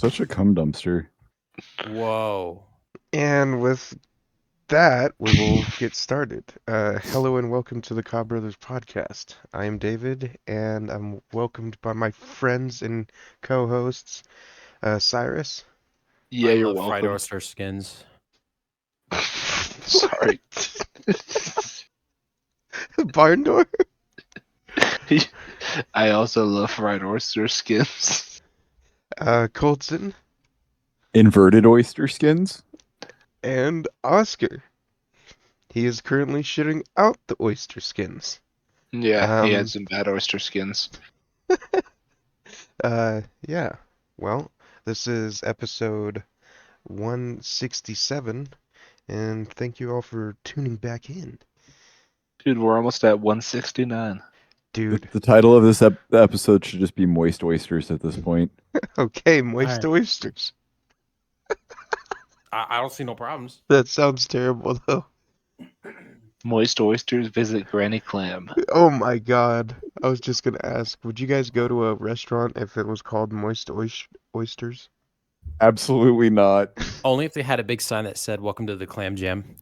Such a cum dumpster. Whoa. And with that, we will get started. Hello and welcome to the Cobb Brothers podcast. I am David, and I'm welcomed by my friends and co-hosts, Cyrus. Yeah, I you're love fried welcome. oyster skins. Sorry. Barn door. I also love fried oyster skins. Colton, Inverted oyster skins? and Oscar. He is currently shitting out the oyster skins. Yeah, he had Um, some bad oyster skins. yeah. Well, this is episode 167, and thank you all for tuning back in. Dude, we're almost at 169. Dude, The title of this episode should just be Moist Oysters at this point. okay, moist Alright. oysters. I don't see no problems. That sounds terrible, though. Moist oysters visit Granny Clam. Oh my god. I was just gonna ask, would you guys go to a restaurant if it was called Moist Oysters? Absolutely not. Only if they had a big sign that said "Welcome to the Clam Jam."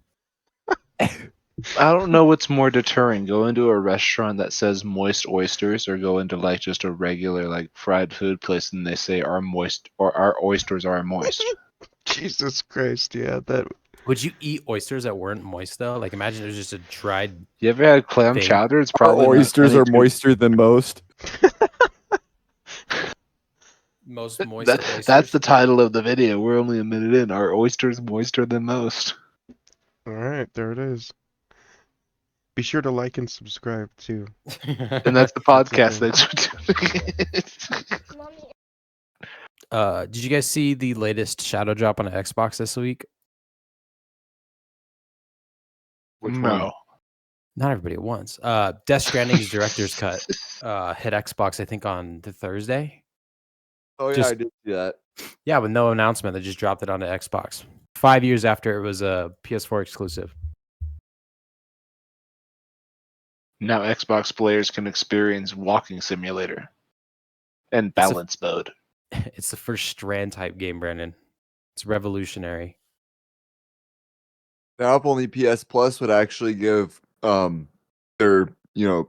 I don't know what's more deterring, going to a restaurant that says moist oysters or go into like just a regular like fried food place and they say our oysters are moist. Jesus Christ, yeah, that. Would you eat oysters that weren't moist though? Like imagine it was just a dried. You ever had clam Thing. chowder? It's Our probably not oysters any are too- moister than most. Most moist oysters. That's the title of the video. We're only a minute in. Are oysters moister than most? Alright, there it is. Be sure to like and subscribe, too. And that's the podcast. Thanks for tuning in. Did you guys see the latest shadow drop on Xbox this week? Which No. one? Not everybody at once. Death Stranding's director's cut hit Xbox, I think, on the Thursday. Oh yeah, Just- I did see that. Yeah, with no announcement, they just dropped it onto Xbox 5 years after it was a PS4 exclusive. Now Xbox players can experience walking simulator and balance mode. It's the first Strand type game, Brandon. It's revolutionary. Now if only PS Plus would actually give their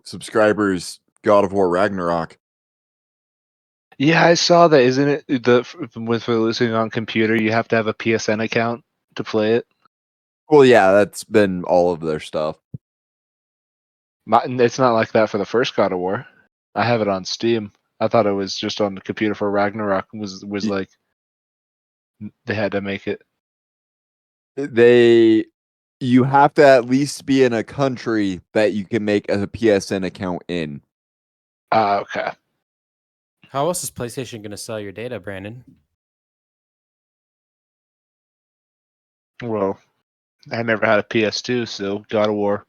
subscribers God of War Ragnarok. Yeah, I saw that. Isn't it with listening on computer? You have to have a PSN account to play it. Well, yeah, that's been all of their stuff. It's not like that for the first God of War. I have it on Steam. I thought it was just on the computer for Ragnarok. Was like they had to make it. You have to at least be in a country that you can make a PSN account in. Okay. How else is PlayStation going to sell your data, Brandon? Well, I never had a PS2, so God of War,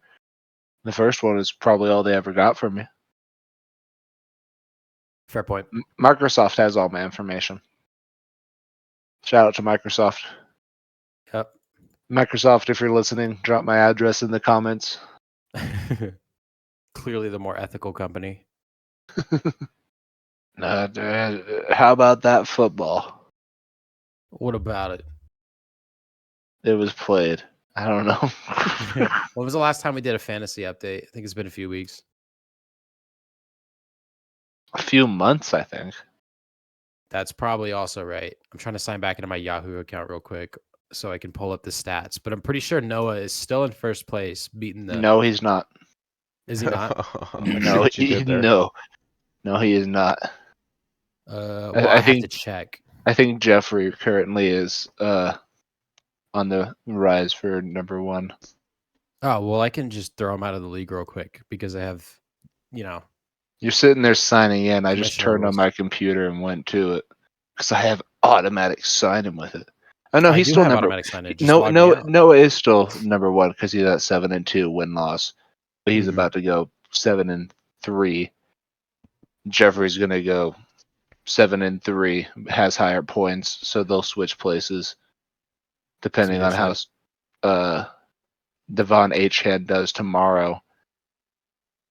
the first one, is probably all they ever got from me. Fair point. Microsoft has all my information. Shout out to Microsoft. Yep. Microsoft, if you're listening, drop my address in the comments. Clearly the more ethical company. How about that football? What about it? It was played. I don't know. When was the last time we did a fantasy update? I think it's been a few weeks. A few months, I think. That's probably also right. I'm trying to sign back into my Yahoo account real quick so I can pull up the stats. But I'm pretty sure Noah is still in first place, beating the. No, he's not. Is he not? No, no, he is not. Well, I I have think- to check. I think Jeffrey currently is on the rise for number one. Oh, well, I can just throw him out of the league real quick because I have, You're sitting there signing in. I just Commissioner turned on rules. my computer and went to it because I have automatic sign-in with it. Oh no, I he's do still have number. automatic sign-in. Just No, log me no, out. Noah is still number one because he's at 7-2 win-loss, but he's Mhm. about to go 7-3. Jeffrey's gonna go 7-3, has higher points, so they'll switch places depending on how Devon H. Head does tomorrow,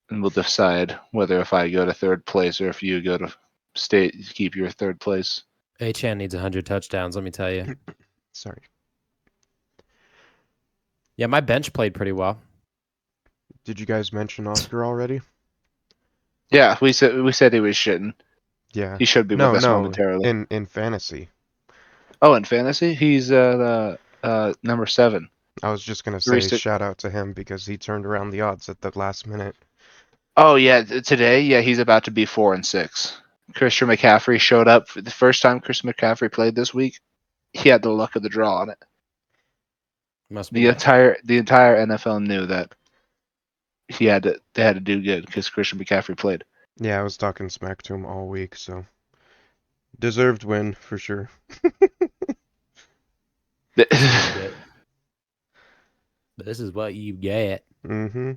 and we'll decide whether if I go to third place or if you go to state, keep your third place. A-Chan needs 100 touchdowns, let me tell you. Sorry. Yeah, my bench played pretty well. Did you guys mention Oscar already? Yeah, we said he was shitting. Yeah. He should be with No, us no. momentarily. In fantasy. Oh, in fantasy, he's at number 7. I was just gonna Three say six. shout out to him because he turned around the odds at the last minute. Oh yeah, today, yeah, he's about to be 4-6. Christian McCaffrey showed up for the first time Christian McCaffrey played this week. He had the luck of the draw on it. Must be The nice. entire NFL knew that they had to do good because Christian McCaffrey played. Yeah, I was talking smack to him all week, so deserved win for sure. But this is what you get. Mm-hmm.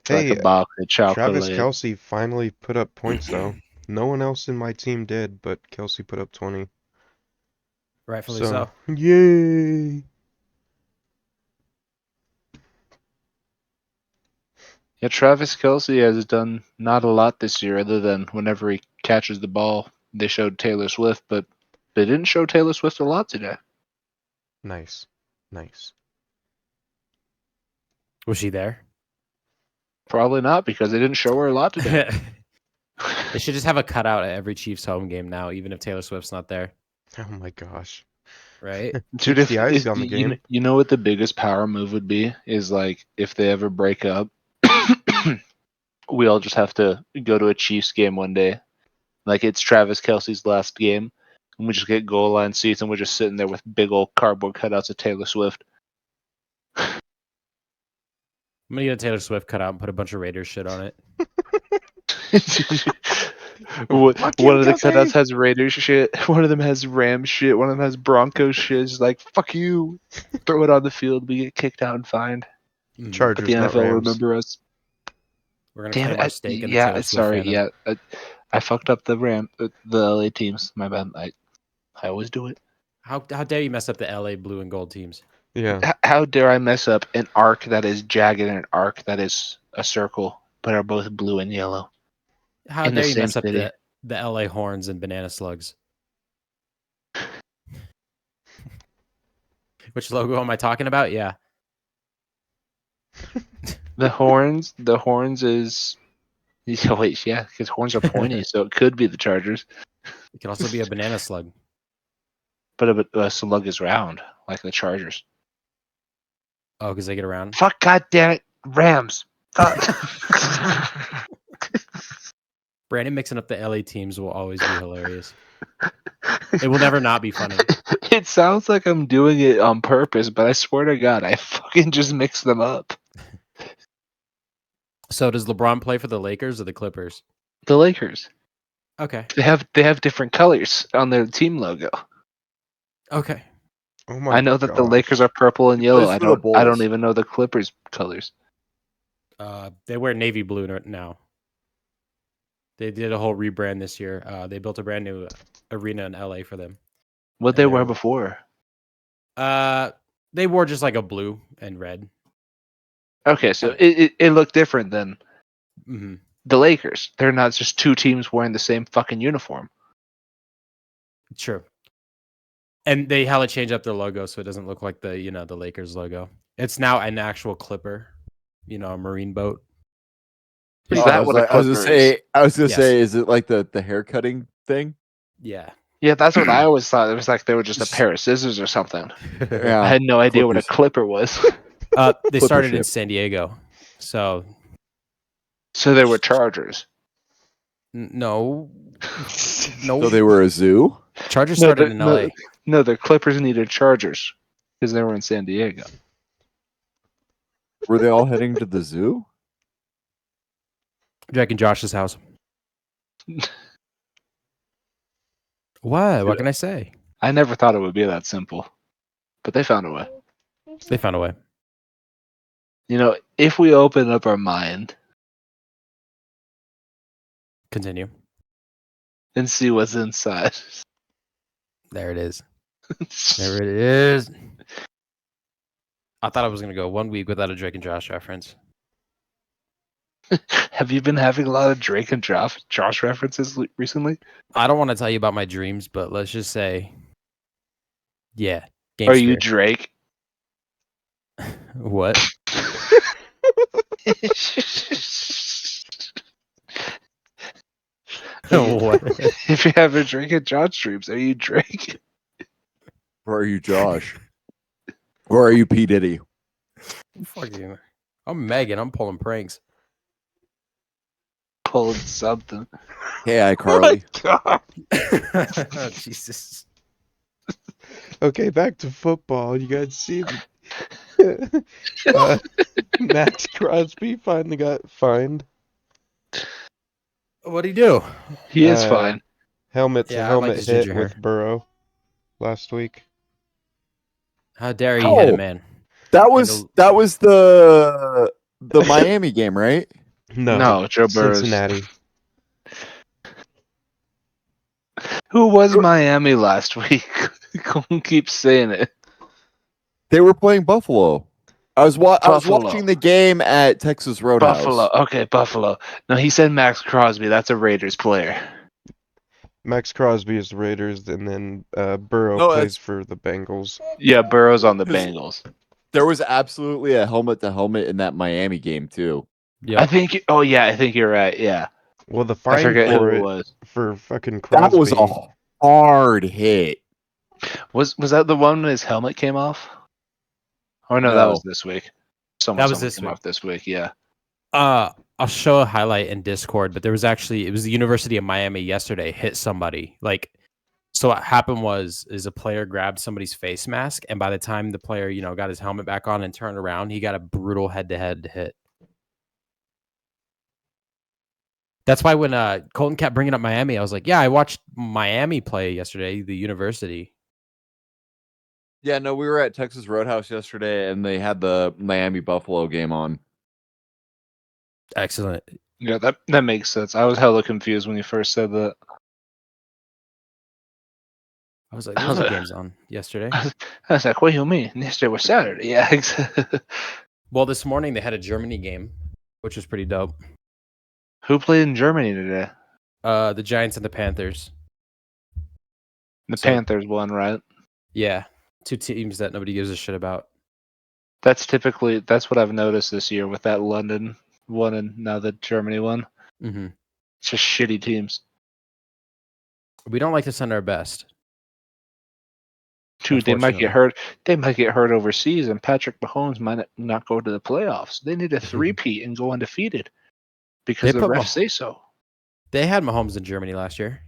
Like Hey, a box of Travis chocolate. Kelce finally put up points though. No one else in my team did, but Kelce put up 20. Rightfully so. Yay! Yeah, Travis Kelce has done not a lot this year other than whenever he catches the ball, they showed Taylor Swift, but they didn't show Taylor Swift a lot today. Nice. Nice. Was she there? Probably not because they didn't show her a lot today. They should just have a cutout at every Chiefs home game now, even if Taylor Swift's not there, Oh my gosh. right? Dude, Keeps the eyes on the you, game. you know what the biggest power move would be is like if they ever break up, we all just have to go to a Chiefs game one day. Like it's Travis Kelce's last game, and we just get goal line seats, and we're just sitting there with big old cardboard cutouts of Taylor Swift. I'm gonna get a Taylor Swift cutout and put a bunch of Raiders shit on it. Fuck you, One of the Kelsey! cutouts has Raiders shit. One of them has Rams shit. One of them has Broncos shit. It's like fuck you. Throw it on the field. We get kicked out and fined. Mhm. But Chargers, the not NFL will Rams. remember us. We're gonna Damn claim it! our stake in the Yeah, Taylor Swift sorry. fandom. Yeah, I fucked up the LA teams. My bad. I always do it. How dare you mess up the LA blue and gold teams? Yeah. How dare I mess up an arc that is jagged and an arc that is a circle, but are both blue and yellow How in the dare you same mess up city? the LA Horns and Banana Slugs? Which logo am I talking about? Yeah. The horns is. Oh, wait, yeah, because horns are pointy, so it could be the Chargers. It can also be a banana slug. But a slug is round, like the Chargers. Oh, because they get around. Fuck, goddamn it, Rams. Brandon mixing up the LA teams will always be hilarious. It will never not be funny. It sounds like I'm doing it on purpose, but I swear to God, I fucking just mix them up. So does LeBron play for the Lakers or the Clippers? The Lakers. Okay. They have different colors on their team logo. Okay. Oh my I know that the gosh. Lakers are purple and He yellow. plays I for the don't Bulls. even know the Clippers colors. They wear navy blue now. They did a whole rebrand this year. They built a brand new arena in LA for them. What And they they wear were- before? They wore just like a blue and red. Okay, so it looked different than Mm-hmm. the Lakers. They're not just two teams wearing the same fucking uniform. True. And they hella change up their logo so it doesn't look like the Lakers logo. It's now an actual clipper, a marine boat. Is Oh, that what a I was clipper gonna is? say, Yes. is it like the hair cutting thing? Yeah. Yeah, that's what I always thought. It was like they were just a pair of scissors or something. Yeah, I had no idea what a clippers. clipper was. They Clipper started in ship. San Diego. So So they were Chargers. no. So they were a zoo. Chargers started in LA. No, the Clippers needed Chargers because they were in San Diego. Were they all heading to the zoo? Jack and Josh's house. What? What can I say? I never thought it would be that simple, but they found a way. They found a way. You know, if we open up our mind Continue. and see what's inside. There it is. There it is. I thought I was going to go 1 week without a Drake and Josh reference. Have you been having a lot of Drake and Josh references recently? I don't want to tell you about my dreams, but let's just say, yeah, Are you gangster. Drake? What? What? If you have a Drake and Josh dreams, are you Drake? Or are you Josh? Or are you P Diddy? Fucking, I'm Megan. I'm pulling pranks. Pulling something. Hey, Oh iCarly. my God. Oh, Jesus. Okay, back to football. You guys see Max Crosby finally got fined. What'd he do? He is fine. Helmet to Yeah, I like helmet this hit ginger with hair. Burrow last week. How dare you hit a Oh, man? that was the Miami game, right? No, Joe Burrow's. Cincinnati. Who was Miami last week? Colton keeps saying it. They were playing Buffalo. I was Buffalo. watching the game at Texas Roadhouse. Buffalo. Okay, Buffalo. No, he said Max Crosby. That's a Raiders player. Max Crosby is the Raiders, and then Burrow No, plays for the Bengals. Yeah, Burrow's on the 'Cause- Bengals. There was absolutely a helmet to helmet in that Miami game too. Yep. I think. Oh yeah, I think you're right. Yeah, Well, the I fine forget who for it it was. for fucking That Crosby was a hard hit. Was that the one when his helmet came off? Oh no, that was this week. That was this came week. off this week. Yeah. I'll show a highlight in Discord, but it was the University of Miami yesterday hit somebody. Like, so what happened is a player grabbed somebody's face mask, and by the time the player, got his helmet back on and turned around, he got a brutal head-to-head hit. That's why when Colton kept bringing up Miami, I was like, yeah, I watched Miami play yesterday, the University. Yeah, no, we were at Texas Roadhouse yesterday, and they had the Miami Buffalo game on. Excellent. Yeah, that makes sense. I was hella confused when you first said that. I was like, there's no games on yesterday. I was like, what do you mean? Yesterday was Saturday. Yeah. Well, this morning they had a Germany game, which was pretty dope. Who played in Germany today? The Giants and the Panthers. The So- Panthers won, right? Yeah, two teams that nobody gives a shit about. That's what I've noticed this year with that London one and now the Germany one. Mm-hmm. It's just shitty teams. We don't like to send our best. Dude, they might get Unfortunately. hurt. They might get hurt overseas, and Patrick Mahomes might not go to the playoffs. They need a three-peat and go undefeated because They the put refs say so. They had Mahomes in Germany last year.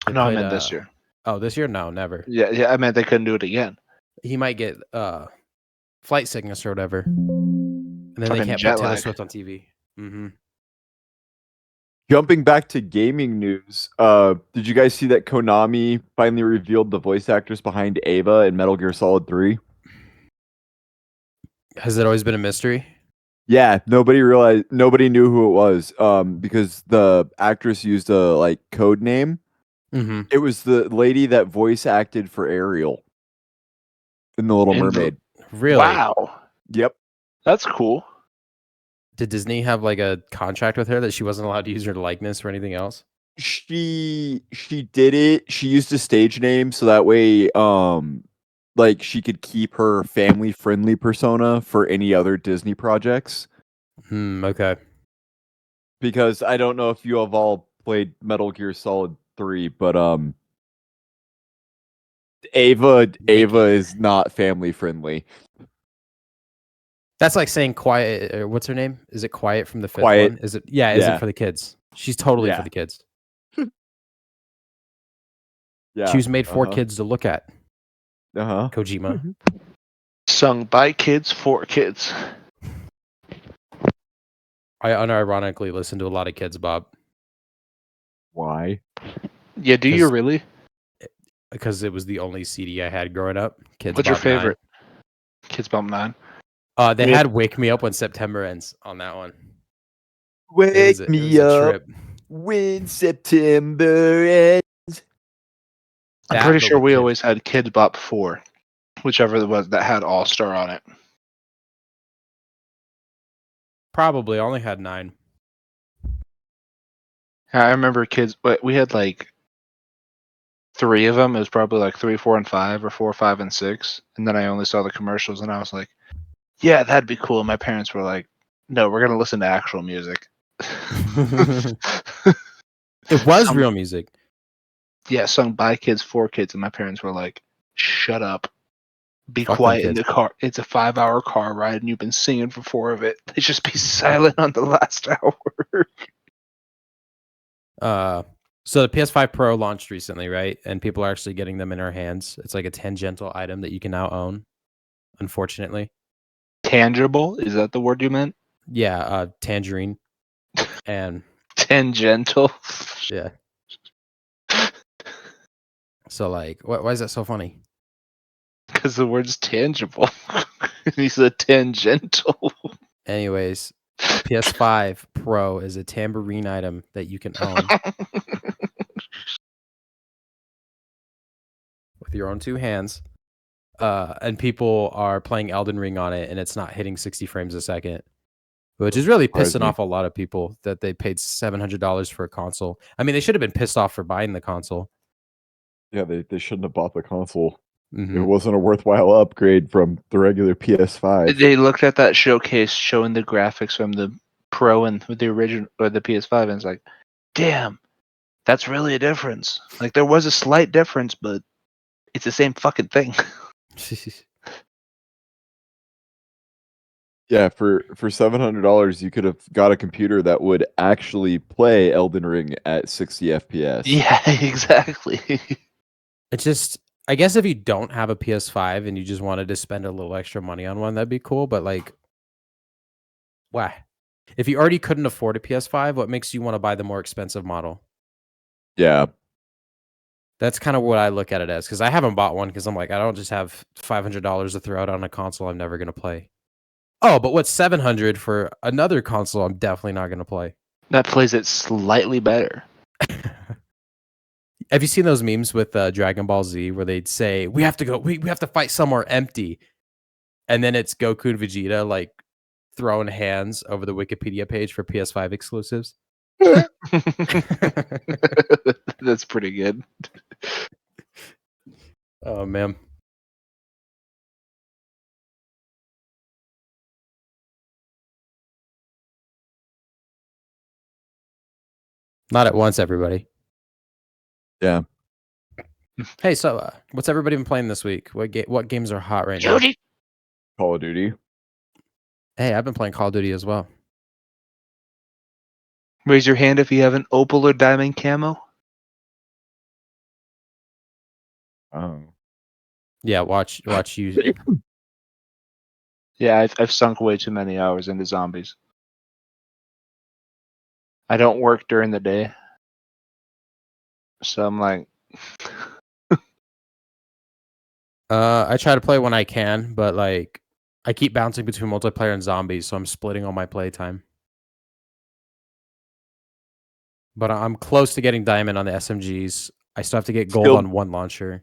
They No, I played, meant this year. Oh, this year? No, never. Yeah, I meant they couldn't do it again. He might get flight sickness or whatever, and then they Fucking can't jet put Taylor lag. Swift on TV. Mm-hmm. Jumping back to gaming news, did you guys see that Konami finally revealed the voice actors behind Ava in Metal Gear Solid 3? Has it always been a mystery? Yeah, nobody knew who it was, because the actress used a code name. Mm-hmm. It was the lady that voice acted for Ariel in The Little Mermaid. Really? Wow, Yep. that's cool. Did Disney have like a contract with her that she wasn't allowed to use her likeness or anything else? She did it. She used a stage name so that way she could keep her family friendly persona for any other Disney projects. Okay. Because I don't know if you have all played Metal Gear Solid 3, but Ava is not family friendly. That's like saying Quiet. Or what's her name? Is it Quiet from the fifth Quiet. one? Is it? Yeah. Is Yeah. it for the kids? She's totally Yeah. for the kids. Yeah. She was made for kids to look at. Uh-huh. Kojima. Sung by kids for kids. I unironically listen to a lot of Kids Bob Why? Yeah, do you really? because it was the only CD I had growing up. Kids What's your Bob 9. favorite? Kids Bump 9. They Yeah. had "Wake Me Up When September Ends" on that one. Wake It was a trip. when September ends. I'm That, pretty but sure with we kids. always had Kids Bop 4, whichever it was that had All Star on it. Probably. I only had 9. I remember kids, but we had like 3 of them. It was probably like 3, 4, and 5, or 4, 5, and 6. And then I only saw the commercials, and I was like, "Yeah, that'd be cool." And my parents were like, "No, we're gonna listen to actual music." It was Sung- real music. Yeah, sung by kids for kids, and my parents were like, "Shut up, be Fuck them quiet in kids. the car. It's a 5-hour car ride, and you've been singing for 4 of it. Just be silent on the last hour." So the PS5 Pro launched recently, right? And people are actually getting them in our hands. It's like a tangential item that you can now own, unfortunately. Tangible? Is that the word you meant? Yeah, tangerine. And Tangential? yeah. So like, why is that so funny? Because the word's tangible. He said tangential. Anyways, PS5 Pro is a tambourine item that you can own with your own 2 hands. And people are playing Elden Ring on it, and it's not hitting 60 frames a second, which is really Surprised pissing me. off a lot of people that they paid $700 for a console. I mean, they should have been pissed off for buying the console. Yeah, they shouldn't have bought the console. Mhm. It wasn't a worthwhile upgrade from the regular PS5. They looked at that showcase showing the graphics from the Pro and the original or the PS5, and it's like, damn, that's really a difference. Like there was a slight difference, but it's the same fucking thing. Yeah, for $700, you could have got a computer that would actually play Elden Ring at 60 FPS. Yeah, exactly. It's just, I guess if you don't have a PS5 and you just wanted to spend a little extra money on one, that'd be cool. But like, why? If you already couldn't afford a PS5, what makes you want to buy the more expensive model? Yeah, That's kind of what I look at it as, because I haven't bought one because I'm like, I don't just have $500 to throw out on a console I'm never going to play. Oh, but what's $700 for another console I'm definitely not going to play? That plays it slightly better. Have you seen those memes with Dragon Ball Z where they'd say, we have to go, we have to fight somewhere empty. And then it's Goku and Vegeta like throwing hands over the Wikipedia page for PS5 exclusives. That's pretty good. Oh, man. Not at once, everybody. yeah. Hey, so what's everybody been playing this week? What games are hot right now? Judy. Call of Duty. Hey, I've been playing Call of Duty as well. Raise your hand if you have an opal or diamond camo. Oh. Yeah, watch you. Yeah, I've sunk way too many hours into zombies. I don't work during the day, so I'm like, I try to play when I can, but like I keep bouncing between multiplayer and zombies, so I'm splitting all my playtime. But I'm close to getting diamond on the SMGs. I still have to get gold Skill- on one launcher.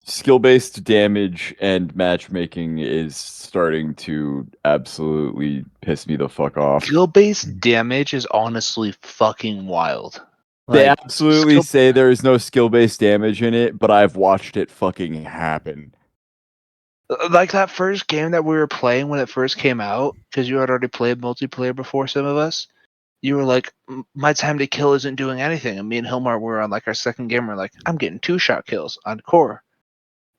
Skill-based damage and matchmaking is starting to absolutely piss me the fuck off. skill-based damage is honestly fucking wild. They Like, absolutely say there is no skill-based damage in it, but I've watched it fucking happen. like that first game that we were playing when it first came out, because you had already played multiplayer before some of us. You were like, my time to kill isn't doing anything. And me and Hilmar were on like our second game. We're like, I'm getting 2-shot kills on core.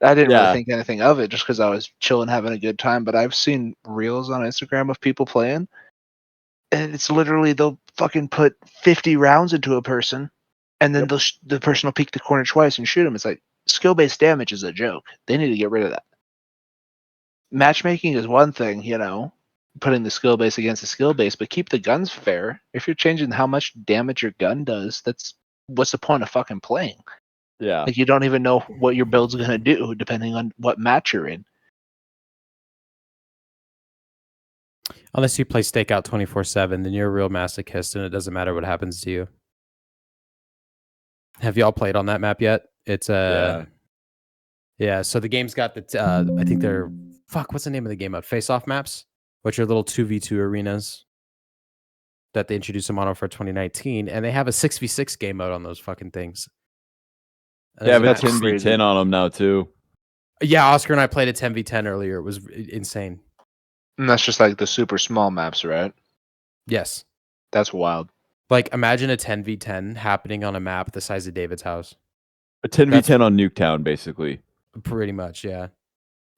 I didn't really Yeah. think anything of it just because I was chilling, having a good time. But I've seen reels on Instagram of people playing, and it's literally they'll fucking put 50 rounds into a person, and then the person will peek the corner twice and shoot him. It's like skill-based damage is a joke. They need to get rid of that. Matchmaking is one thing, putting the skill base against the skill base, but keep the guns fair. If you're changing how much damage your gun does, what's the point of fucking playing? Yeah. Like you don't even know what your build's gonna do depending on what match you're in. Unless you play Stakeout 24/7, then you're a real masochist, and it doesn't matter what happens to you. Have y'all played on that map yet? It's yeah. So the game's got the I think they're what's the name of the game? Face-off maps, which are little 2v2 arenas. that they introduced in Modern Warfare 2019, and they have a 6v6 game mode on those fucking things. And They have a there's 10v10 on them now too. Yeah, Oscar and I played a 10v10 earlier. It was insane. And that's just like the super small maps, right? Yes. That's wild. Like, imagine a 10v10 happening on a map the size of David's house. A 10v10 on Nuketown, basically. Pretty much, yeah.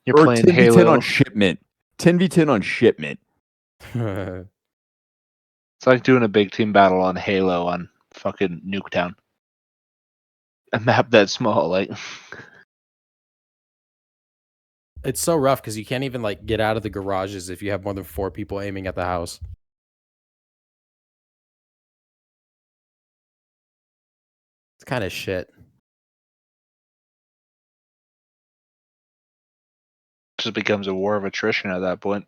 You're Or playing 10v10 Halo. on shipment. 10v10 on shipment. Pretty It's like doing a big team battle on Halo on fucking Nuketown. A map that small, like. It's so rough because you can't even like get out of the garages if you have more than 4 people aiming at the house. It's kind of shit. Just becomes a war of attrition at that point.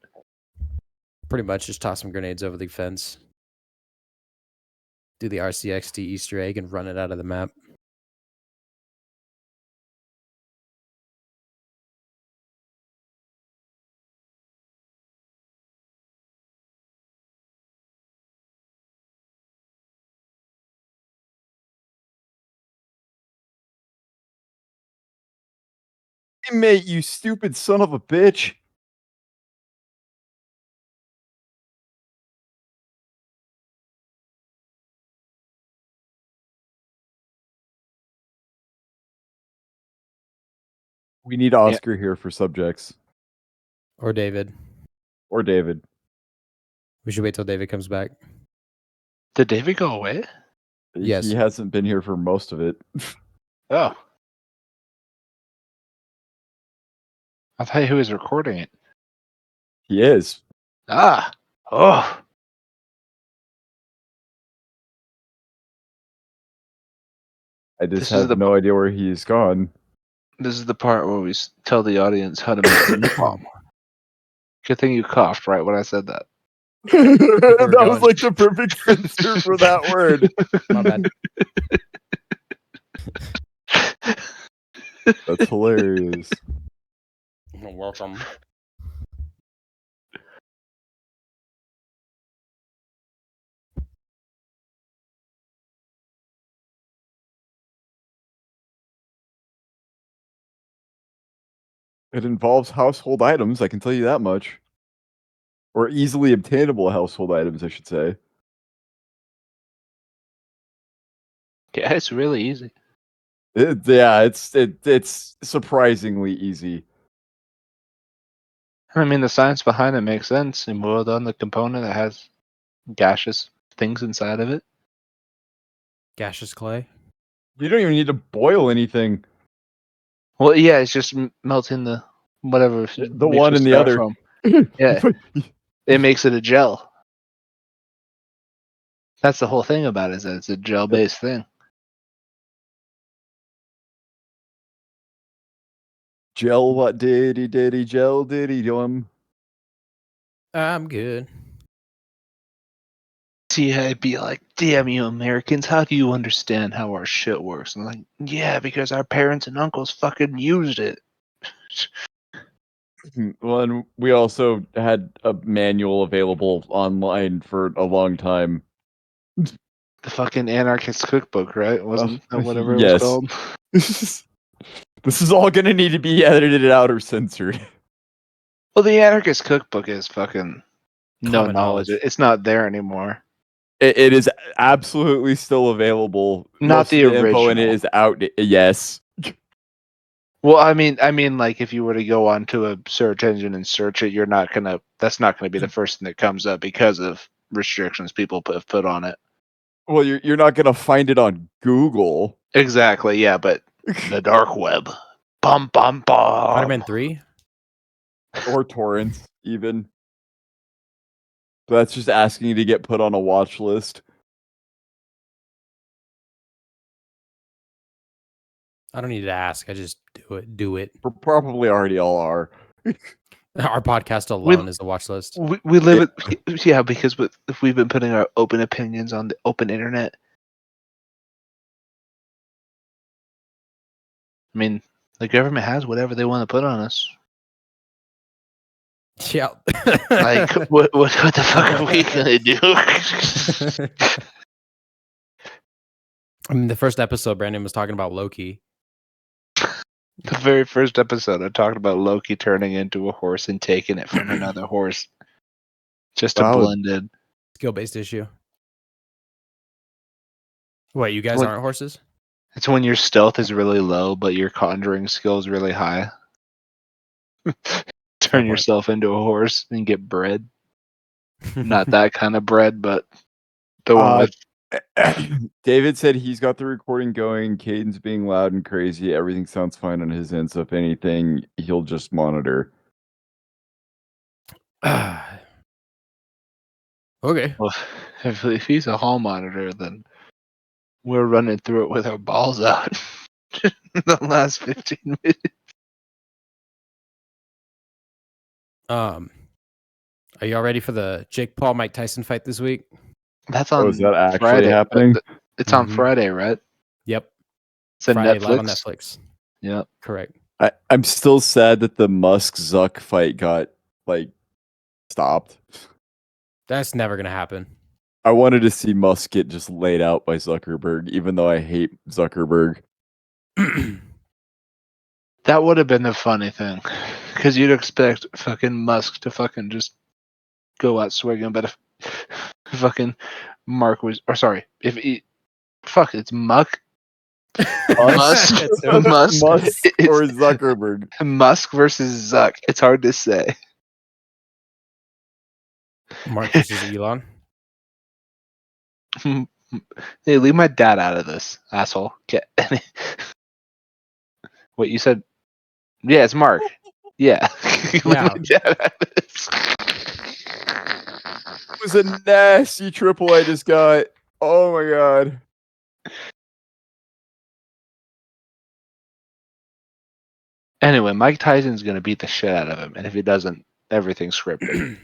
Pretty much just toss some grenades over the fence. Do the RCXD Easter egg and run it out of the map. Hey, mate, you stupid son of a bitch. We need Oscar here for subjects. Or David. Or David. We should wait till David comes back. Did David go away? Yes. He hasn't been here for most of it. Oh. I thought he was recording it. He is. Ah. Oh. I just This is have the- no idea where he's gone. This is the part where we tell the audience how to make the bomb. Good thing you coughed right when I said that. That was going. like the perfect censor for that word. My bad. That's hilarious. Welcome. It involves household items, I can tell you that much. Or easily obtainable household items, I should say. Yeah, it's really easy. It's surprisingly easy. I mean, the science behind it makes sense. You boil down the component that has gaseous things inside of it. Gaseous clay. You don't even need to boil anything. Well, yeah, it's just melting the whatever. The one and the other. Yeah. It makes it a gel. That's the whole thing about it, is that it's a gel-based thing. Gel what diddy gel diddy dum. I'm good. See, I'd be like, damn you Americans, how do you understand how our shit works? And I'm like, yeah, because our parents and uncles fucking used it. Well, and we also had a manual available online for a long time. The fucking anarchist cookbook, right? Wasn't that whatever it was yes. called? This is all gonna need to be edited out or censored. Well, the anarchist cookbook is fucking no Common knowledge. knowledge. It's not there anymore. It is absolutely still available. Not Most the of the info in it original. is out. Yes. Well, I mean, like if you were to go onto a search engine and search it, that's not gonna be the first thing that comes up because of restrictions people have put on it. Well, you're not gonna find it on Google. Exactly, yeah, but the dark web. Bum bum bum. Spider-Man 3? Or torrents, even. But that's just asking you to get put on a watch list. I don't need to ask. I just do it. We probably already all are. Our podcast alone is a watch list. We live it, yeah, because if we've been putting our open opinions on the open internet. I mean, the government has whatever they want to put on us. Yeah. Like, what the fuck are we gonna do? I mean, the first episode, Brandon was talking about Loki. The very first episode, I talked about Loki turning into a horse and taking it from another horse, just to Valid. blend in. Skill-based issue. What, you guys What- aren't horses? It's when your stealth is really low, but your conjuring skill is really high. Turn point. yourself into a horse and get bread. Not that kind of bread, but the one with. David said he's got the recording going. Caden's being loud and crazy. Everything sounds fine on his end. So if anything, he'll just monitor. Okay. Well, if he's a hall monitor, then we're running through it with our balls out. The last 15 minutes. Are y'all ready for the Jake Paul Mike Tyson fight this week? That's on Oh, is that actually Friday. happening? It's on Mhm. Friday, right? Yep. It's on Friday Netflix. live on Netflix. Yep. Correct. I'm still sad that the Musk Zuck fight got stopped. That's never gonna happen. I wanted to see Musk get just laid out by Zuckerberg, even though I hate Zuckerberg. That would have been the funny thing, because you'd expect fucking Musk to fucking just go out swinging, but if fucking Mark was, or sorry, if he, fuck, it's Musk, Musk, That's him. Musk, Musk it's or Zuckerberg. Musk versus Zuck. It's hard to say. Mark versus Elon. Hey, leave my dad out of this, asshole. Get Wait, you said? Yeah, it's Mark. Yeah. Leave Yeah. my dad out of this. It was a nasty triple I just got. Oh my god. Anyway, Mike Tyson's gonna beat the shit out of him, and if he doesn't, everything's scripted. Mike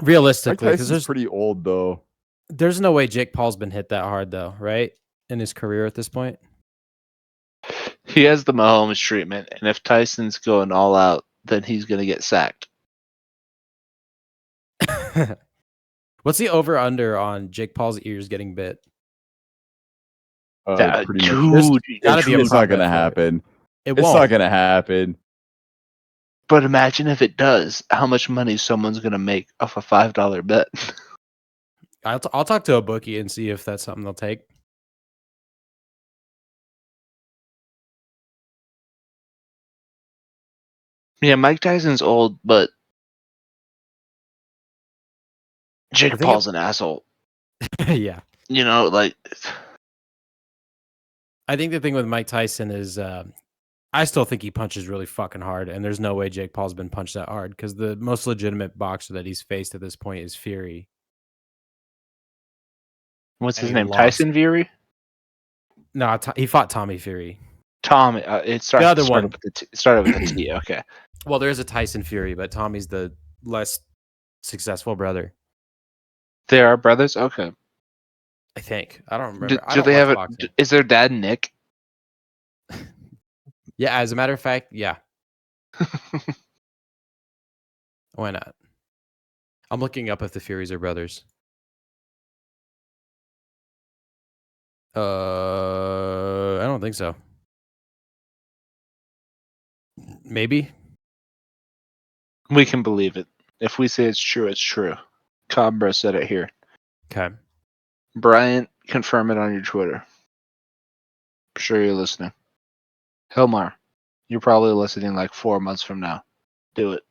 Realistically, because Tyson's pretty old though. there's no way Jake Paul's been hit that hard though, right? In his career at this point. He has the Mahomes treatment, and if Tyson's going all out, then he's gonna get sacked. What's the over under on Jake Paul's ears getting bit? Pretty much. Dude, gotta be a It's not prop bet gonna for it. happen. It It's won't. not gonna happen. but imagine if it does, how much money someone's gonna make off a $5 bet. I'll talk to a bookie and see if that's something they'll take. Yeah, Mike Tyson's old, but Jake I think Paul's an asshole. Yeah. You know, like I think the thing with Mike Tyson is I still think he punches really fucking hard, and there's no way Jake Paul's been punched that hard because the most legitimate boxer that he's faced at this point is Fury. what's And his he name? lost. Tyson Fury? No, he fought Tommy Fury. Tom. It started. other one. Started with a T. Okay. Well, there is a Tyson Fury, but Tommy's the less successful brother. They are brothers. Okay. I think. I don't remember. Do, I do don't they watch have a? boxing. Is their dad Nick? Yeah, as a matter of fact, yeah. Why not? I'm looking up if the Furies are brothers. I don't think so. Maybe. We can believe it. If we say it's true, it's true. Cabra said it here. Okay. Bryant, confirm it on your Twitter. I'm sure you're listening. Hilmar, you're probably listening like 4 months from now. Do it.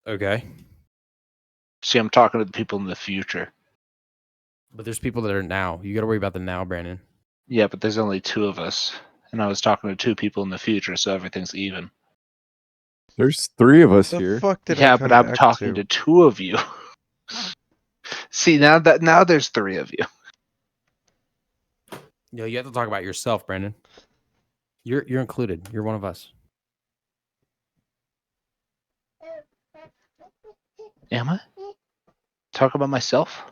Okay. See, I'm talking to the people in the future. But there's people that are now. You got to worry about the now, Brandon. Yeah, but there's only 2 of us. And I was talking to 2 people in the future, so everything's even. There's 3 of us The here. fuck did I Yeah, come but I'm back talking to 2 of you. See, now there's 3 of you. Yeah, you have to talk about yourself, Brandon. You're included. You're one of us. Am I? Talk about myself?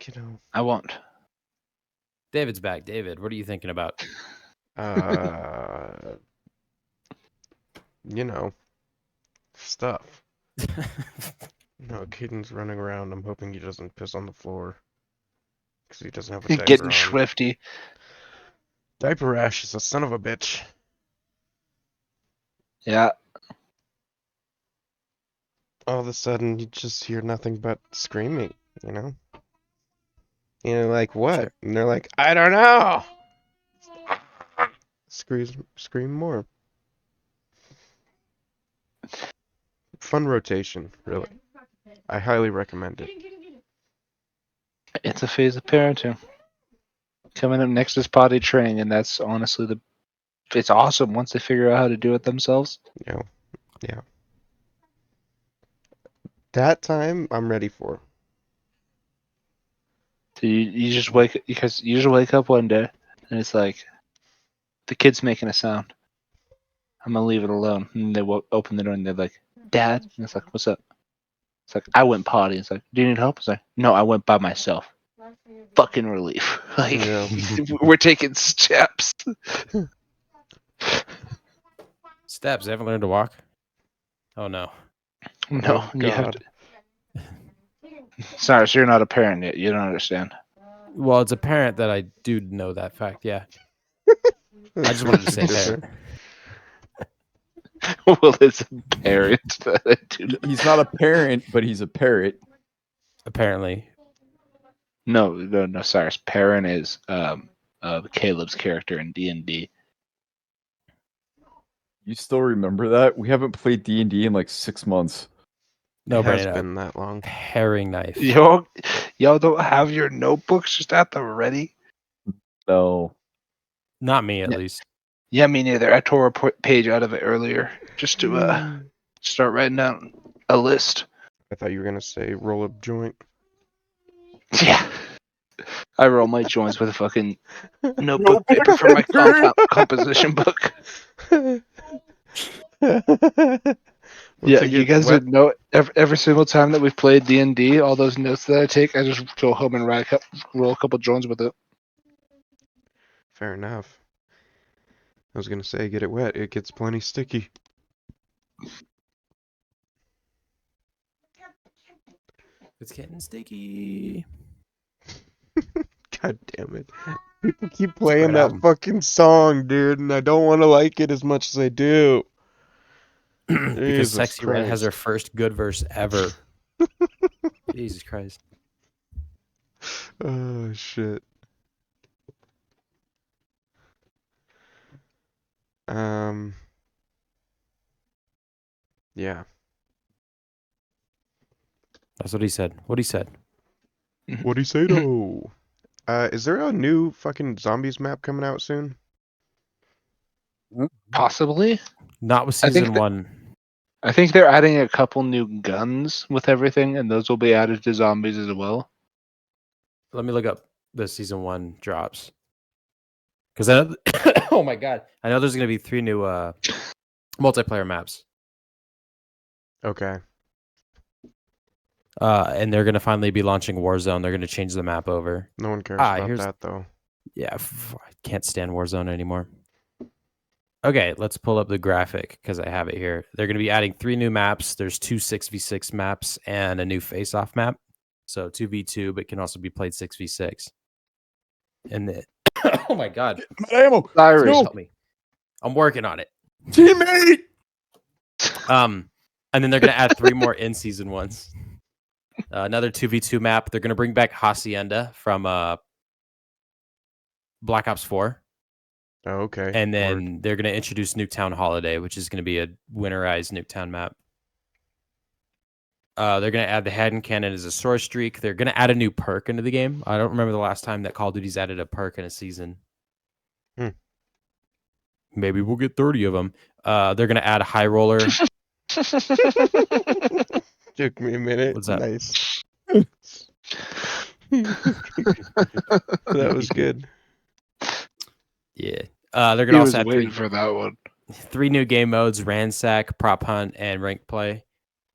You know, I won't. David's back. David, what are you thinking about? you know, stuff. No, Caden's running around. I'm hoping he doesn't piss on the floor. Because he doesn't have a diaper Getting on. swifty. Diaper rash is a son of a bitch. Yeah. All of a sudden, you just hear nothing but screaming, you know? And you're like, what? Sure. And they're like, I don't know! Scream more. Fun rotation, really. I highly recommend it. It's a phase of parenting. Coming up next is potty training, and that's honestly it's awesome once they figure out how to do it themselves. You know, yeah. That time, I'm ready for. So you just wake up one day, and it's like the kid's making a sound. I'm gonna leave it alone. And they open the door, and they're like, "Dad," and it's like, "What's up?" It's like, "I went potty." It's like, "Do you need help?" It's like, "No, I went by myself." Fucking relief. Like Yeah. we're taking steps. Steps. They haven't learned to walk. Oh no. No, Oh, you have God. to. Cyrus, you're not a parent yet. You don't understand. Well, it's apparent that I do know that fact. Yeah. I just wanted to say parent. Well, it's a parent. That I do. He's not a parent, but he's a parrot. Apparently. No, Cyrus. Parent is Caleb's character in D&D. You still remember that? We haven't played D&D in like 6 months. No, It has Brandon. been that long. Paring knife. Y'all don't have your notebooks just at the ready? No. Not me, at Yeah. least. Yeah, me neither. I tore a page out of it earlier just to start writing down a list. I thought you were going to say roll up joint. Yeah. I roll my joints with a fucking notebook paper for my composition book. Once Yeah, it you gets guys wet, would know every single time that we've played D&D, all those notes that I take, I just go home and roll a couple joints with it. fair enough. I was going to say, get it wet. It gets plenty sticky. It's getting sticky. God damn it. People keep playing great that album. fucking song, dude, and I don't want to like it as much as I do. Because Jesus Sexy Red has Christ. her first good verse ever. Jesus Christ. Oh, shit. Yeah. That's what he said. What he said. What'd he say, though? Is there a new fucking zombies map coming out soon? Possibly. Not with I think season one. I think they're adding a couple new guns with everything, and those will be added to zombies as well. Let me look up the season one drops. Because I know, oh my god, I know there's going to be 3 new multiplayer maps. Okay. And they're going to finally be launching Warzone. They're going to change the map over. No one cares about here's- that, though. Yeah, I can't stand Warzone anymore. Okay, let's pull up the graphic because I have it here. They're going to be adding 3 new maps. There's 2 6v6 maps and a new face-off map. So 2v2, but can also be played 6v6. And the oh my god, Ammo! Cyrus, No! help me! I'm working on it. Teammate! And then they're going to add 3 more in-season ones. Another 2v2 map. They're going to bring back Hacienda from Black Ops 4. Oh, okay. And then they're going to introduce Nuketown Holiday, which is going to be a winterized Nuketown map. They're going to add the Haddon Cannon as a source streak. They're going to add a new perk into the game. I don't remember the last time that Call of Duty's added a perk in a season. Maybe we'll get 30 of them. They're going to add a High Roller. Took me a minute. What's that? Nice. That was good. Yeah. They're going he to was also add waiting for that one. 3 new game modes: Ransack, Prop Hunt, and Rank Play.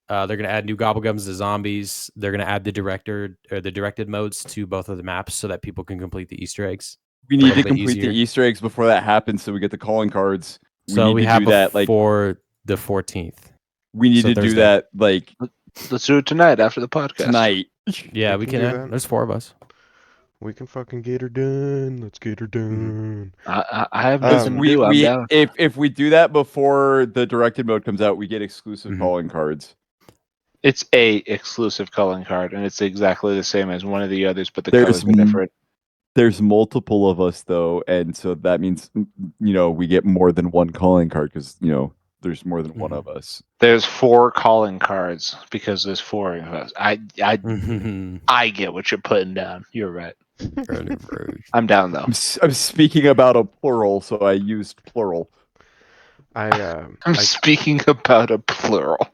They're going to add new Gobblegums to zombies. They're going to add the directed modes to both of the maps so that people can complete the Easter eggs. We little need to bit complete easier. the Easter eggs before that happens so we get the calling cards. So we need to have do that like before the 14th. We need So to do Thursday. that like Let's do it tonight after the podcast. tonight. Yeah, We we can can. do that. There's 4 of us. We can fucking get her done. Let's get her done. I have Um, nothing to do. I'm down. If we do that before the directed mode comes out, we get exclusive calling cards. It's a exclusive calling card, and it's exactly the same as one of the others, but the There's colors are different. There's multiple of us though, and so that means we get more than one calling card because there's more than one of us. There's 4 calling cards because there's 4 of us. I get what you're putting down. You're right. I'm down though. I'm speaking about a plural, so I used plural. I'm speaking about a plural.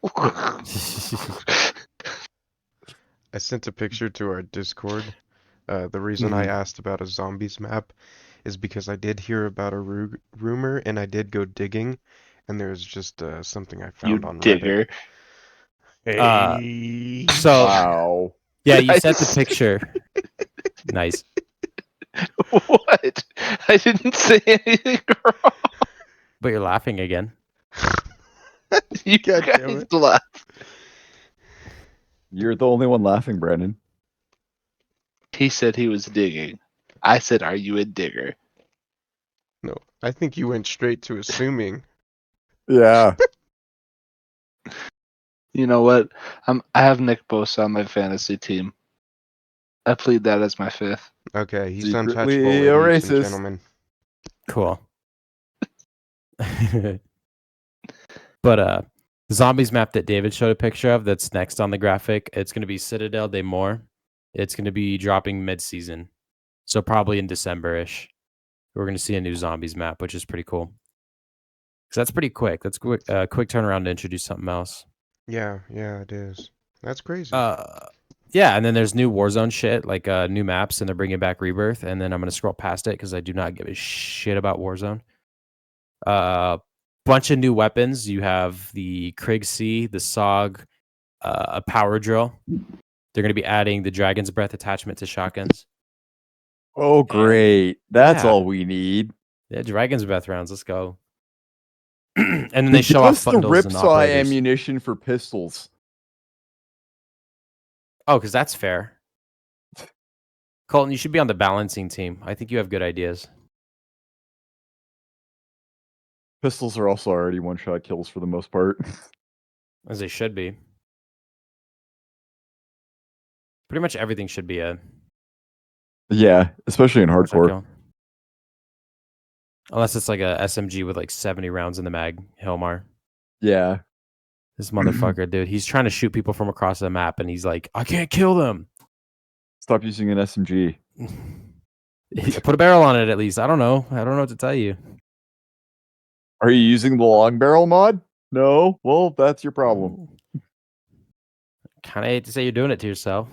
I sent a picture to our Discord. The reason I asked about a zombies map is because I did hear about a rumor, and I did go digging, and there's just something I found on digger. Reddit. Hey. So Wow. yeah, you sent the picture. Nice. What? I didn't say anything wrong. But you're laughing again. You God damn guys it. laugh. You're the only one laughing, Brandon. He said he was digging. I said, "Are you a digger?" No, I think you went straight to assuming. Yeah. You know what? I have Nick Bosa on my fantasy team. I plead that as my 5th. Okay, he's Secretly untouchable, a ladies and racist. gentlemen. Cool. But the zombies map that David showed a picture of that's next on the graphic, it's going to be Citadel de Mor. It's going to be dropping mid-season. So probably in December-ish. We're going to see a new zombies map, which is pretty cool. Because that's pretty quick. That's quick turnaround to introduce something else. Yeah, it is. That's crazy. Yeah, and then there's new Warzone shit, like new maps, and they're bringing back Rebirth. And then I'm going to scroll past it because I do not give a shit about Warzone. Bunch of new weapons. You have the Krieg C, the SOG, a power drill. They're going to be adding the Dragon's Breath attachment to shotguns. Oh, great. That's yeah. all we need. Yeah, Dragon's Breath rounds. Let's go. And then they show off the bundles and ripsaw operators. ammunition for pistols. Oh, because that's fair. Colton, you should be on the balancing team. I think you have good ideas. Pistols are also already one-shot kills for the most part. As they should be. Pretty much everything should be a... Yeah, especially in hardcore. kill. Unless it's like a SMG with like 70 rounds in the mag. Hilmar. Yeah. This motherfucker, dude. He's trying to shoot people from across the map, and he's like, I can't kill them. Stop using an SMG. Put a barrel on it at least. I don't know. I don't know what to tell you. Are you using the long barrel mod? No? Well, that's your problem. Kind of hate to say you're doing it to yourself.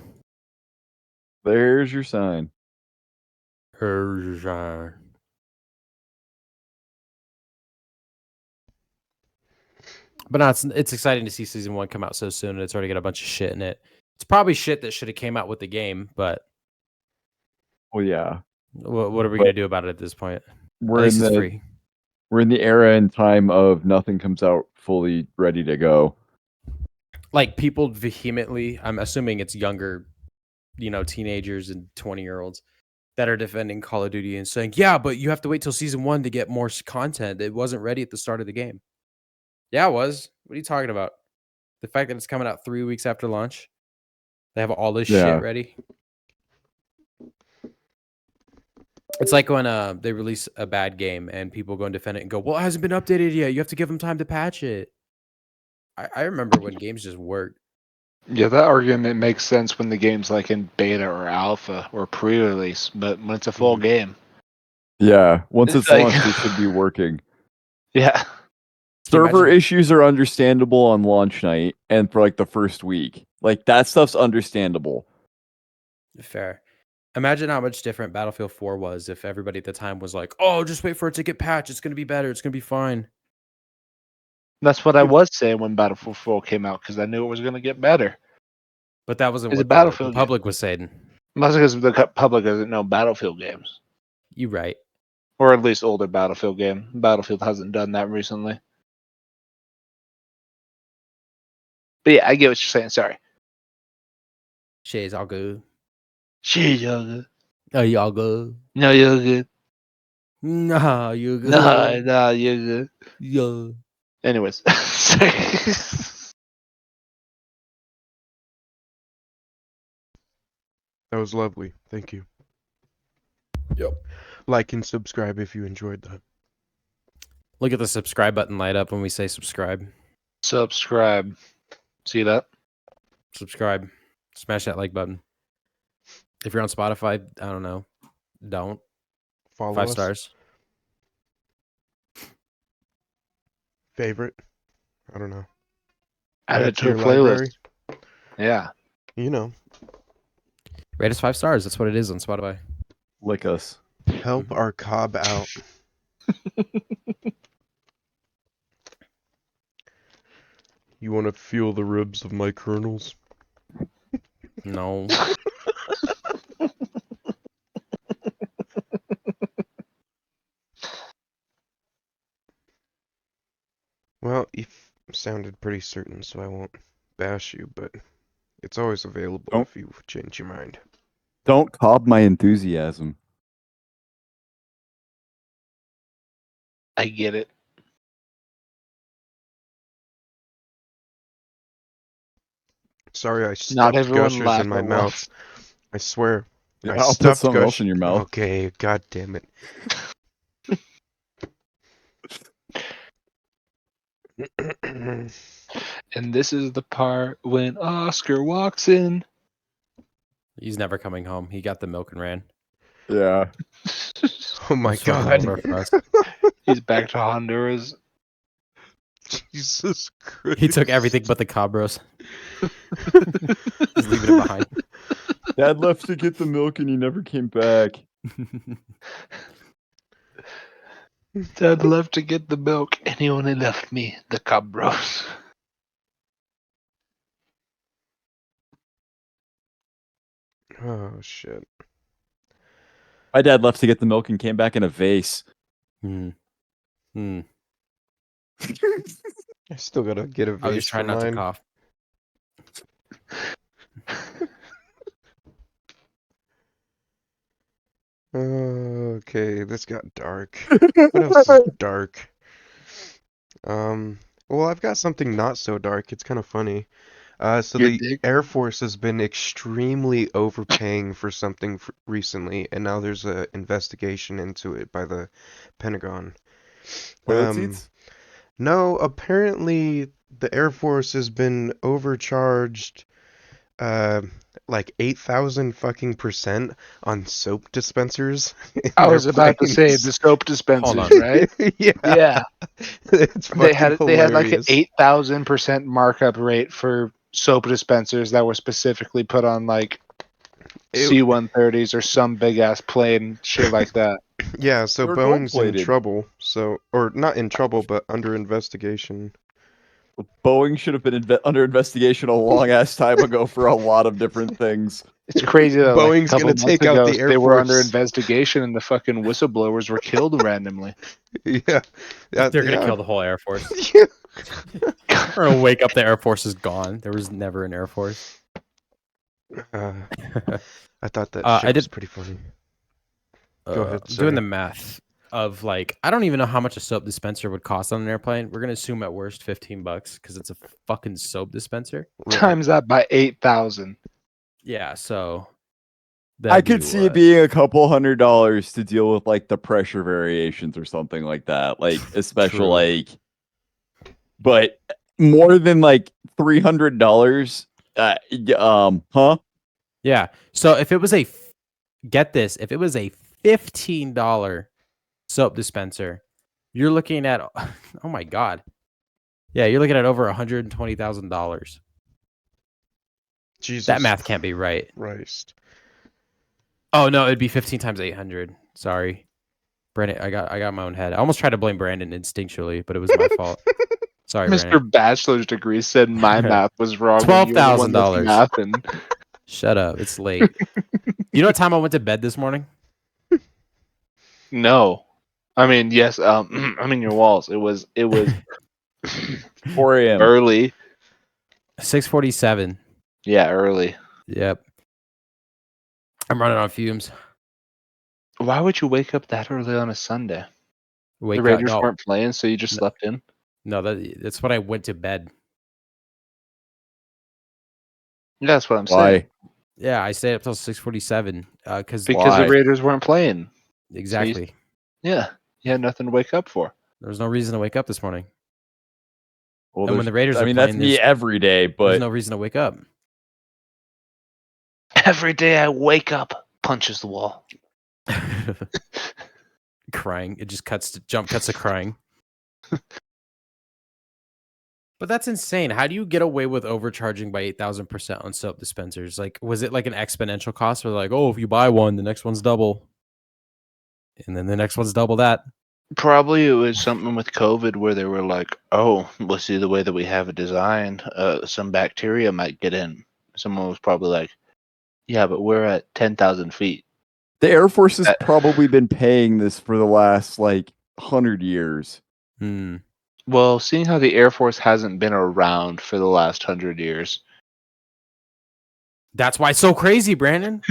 There's your sign. But no, it's exciting to see season 1 come out so soon, and it's already got a bunch of shit in it. It's probably shit that should have came out with the game, but Well, yeah. what are we gonna do about it at this point? We're in the era and time of nothing comes out fully ready to go. Like people vehemently, I'm assuming it's younger, teenagers and 20-year-olds that are defending Call of Duty and saying, yeah, but you have to wait till season 1 to get more content. It wasn't ready at the start of the game. Yeah, it was. What are you talking about? The fact that it's coming out 3 weeks after launch. They have all this shit ready. It's like when they release a bad game and people go and defend it and go, well, it hasn't been updated yet. You have to give them time to patch it. I remember when games just worked. Yeah, that argument makes sense when the game's like in beta or alpha or pre-release, but when it's a full game. Yeah, once it's like... launched, it should be working. Yeah. Server issues are understandable on launch night and for like the first week. Like that stuff's understandable. Fair. Imagine how much different Battlefield 4 was if everybody at the time was like, oh, just wait for it to get patched. It's going to be better. It's going to be fine. That's what I was saying when Battlefield 4 came out because I knew it was going to get better. But that wasn't what Battlefield the public was saying. Must because the public doesn't know Battlefield games. You're right. Or at least older Battlefield game. Battlefield hasn't done that recently. But yeah, I get what you're saying. Sorry. Shay's all good. Shit, y'all good. Oh, y'all good. No, you're good. Nah, you good. Nah, you're good. Yeah. Anyways. That was lovely. Thank you. Yep. Like and subscribe if you enjoyed that. Look at the subscribe button light up when we say subscribe. Subscribe. See that? Subscribe. Smash that like button. If you're on Spotify, I don't know. Don't. Follow 5 us. stars. Favorite. I don't know. Add it to your a playlist. library. Yeah. You know. Rate us 5 stars. That's what it is on Spotify. Lick us. Help our cob out. You want to feel the ribs of my kernels? No. Well, you sounded pretty certain, so I won't bash you, but it's always available Don't- if you change your mind. Don't cob my enthusiasm. I get it. Sorry, I Not stuffed everyone gushers laugh in my at mouth. once. I swear. Yeah, I I'll put stuffed something else in your mouth. Okay, god damn it. And this is the part when Oscar walks in. He's never coming home. He got the milk and ran. Yeah. Oh my It's fucking god. over for us. He's back to Honduras. Jesus Christ. He took everything but the cabros. He's leaving it behind. Dad left to get the milk and he never came back. Dad left to get the milk, and he only left me the cabros. Oh shit. My dad left to get the milk and came back in a vase. Hmm. Hmm. I still gotta get a I was vase just trying for not to mine. cough. Okay, this got dark. What else is dark? Well, I've got something not so dark. It's kind of funny. So Your the dick? Air Force has been extremely overpaying for something recently, and now there's a investigation into it by the Pentagon. Toilet seats? No, apparently the Air Force has been overcharged, like 8,000 fucking % on soap dispensers in I their was about to say planes. the soap dispensers, Hold on. right? Yeah, Yeah, it's they fucking had like an hilarious. 8,000% markup rate for soap dispensers that were specifically put on like It- C-130s or some big ass plane, shit like that. Yeah, so They're Boeing's in gold-plated. trouble. So, or not in trouble, but under investigation. Boeing should have been under investigation a long ass time ago for a lot of different things. It's crazy that like a Boeing's couple gonna months take out ago the Air they were under Force. investigation and the fucking whistleblowers were killed randomly. Yeah, They're gonna yeah. kill the whole Air Force. Yeah. We're gonna wake up. The Air Force is gone. There was never an Air Force. I thought that I shit was did- pretty funny. Go ahead, I'm doing sorry. the math of like I don't even know how much a soap dispenser would cost on an airplane. We're gonna assume at worst $15 because it's a fucking soap dispenser. Right. Times that by 8,000. Yeah, so I that'd could be see it what? being a couple $100 to deal with like the pressure variations or something like that. Like a special True. like, but more than like $300. Huh? Yeah. So if it was get this, if it was a $15 soap dispenser, you're looking at oh my god. Yeah, you're looking at over $120,000. Jesus That math can't be right. Christ. Oh no, it'd be 15 times 800. Sorry. Brandon, I got my own head. I almost tried to blame Brandon instinctually, but it was my fault. Sorry, Mr. Brandon. Bachelor's degree said my math was wrong. when you're the one that's $12,000. mathing. Shut up. It's late. You know what time I went to bed this morning? No. I mean, yes, I mean your walls. It was 4 a.m. early. 6:47. Yeah, early. Yep. I'm running on fumes. Why would you wake up that early on a Sunday? The Wake up. Raiders No, weren't playing, so you just slept in? no, that's when I went to bed. Yeah, that's what I'm saying. Why? Yeah, I stayed up till 6:47. Because Because the Why? Raiders weren't playing. exactly. Yeah, you had nothing to wake up for. There was no reason to wake up this morning. Well, And when the Raiders I are mean, playing, that's me every day, there's but no reason to wake up. Every day I wake up, punches the wall. Crying. It just cuts to crying. But that's insane. How do you get away with overcharging by 8,000% on soap dispensers? Like, was it like an exponential cost where like, oh, if you buy one, the next one's double, and then the next one's double that? Probably it was something with COVID where they were like, "Oh, we'll see the way that we have it designed. Some bacteria might get in." Someone was probably like, "Yeah, but we're at 10,000 feet." the Air Force has That- probably been paying this for the last 100 years. Hmm. Well, seeing how the Air Force hasn't been around for the last 100 years. That's why it's so crazy, Brandon.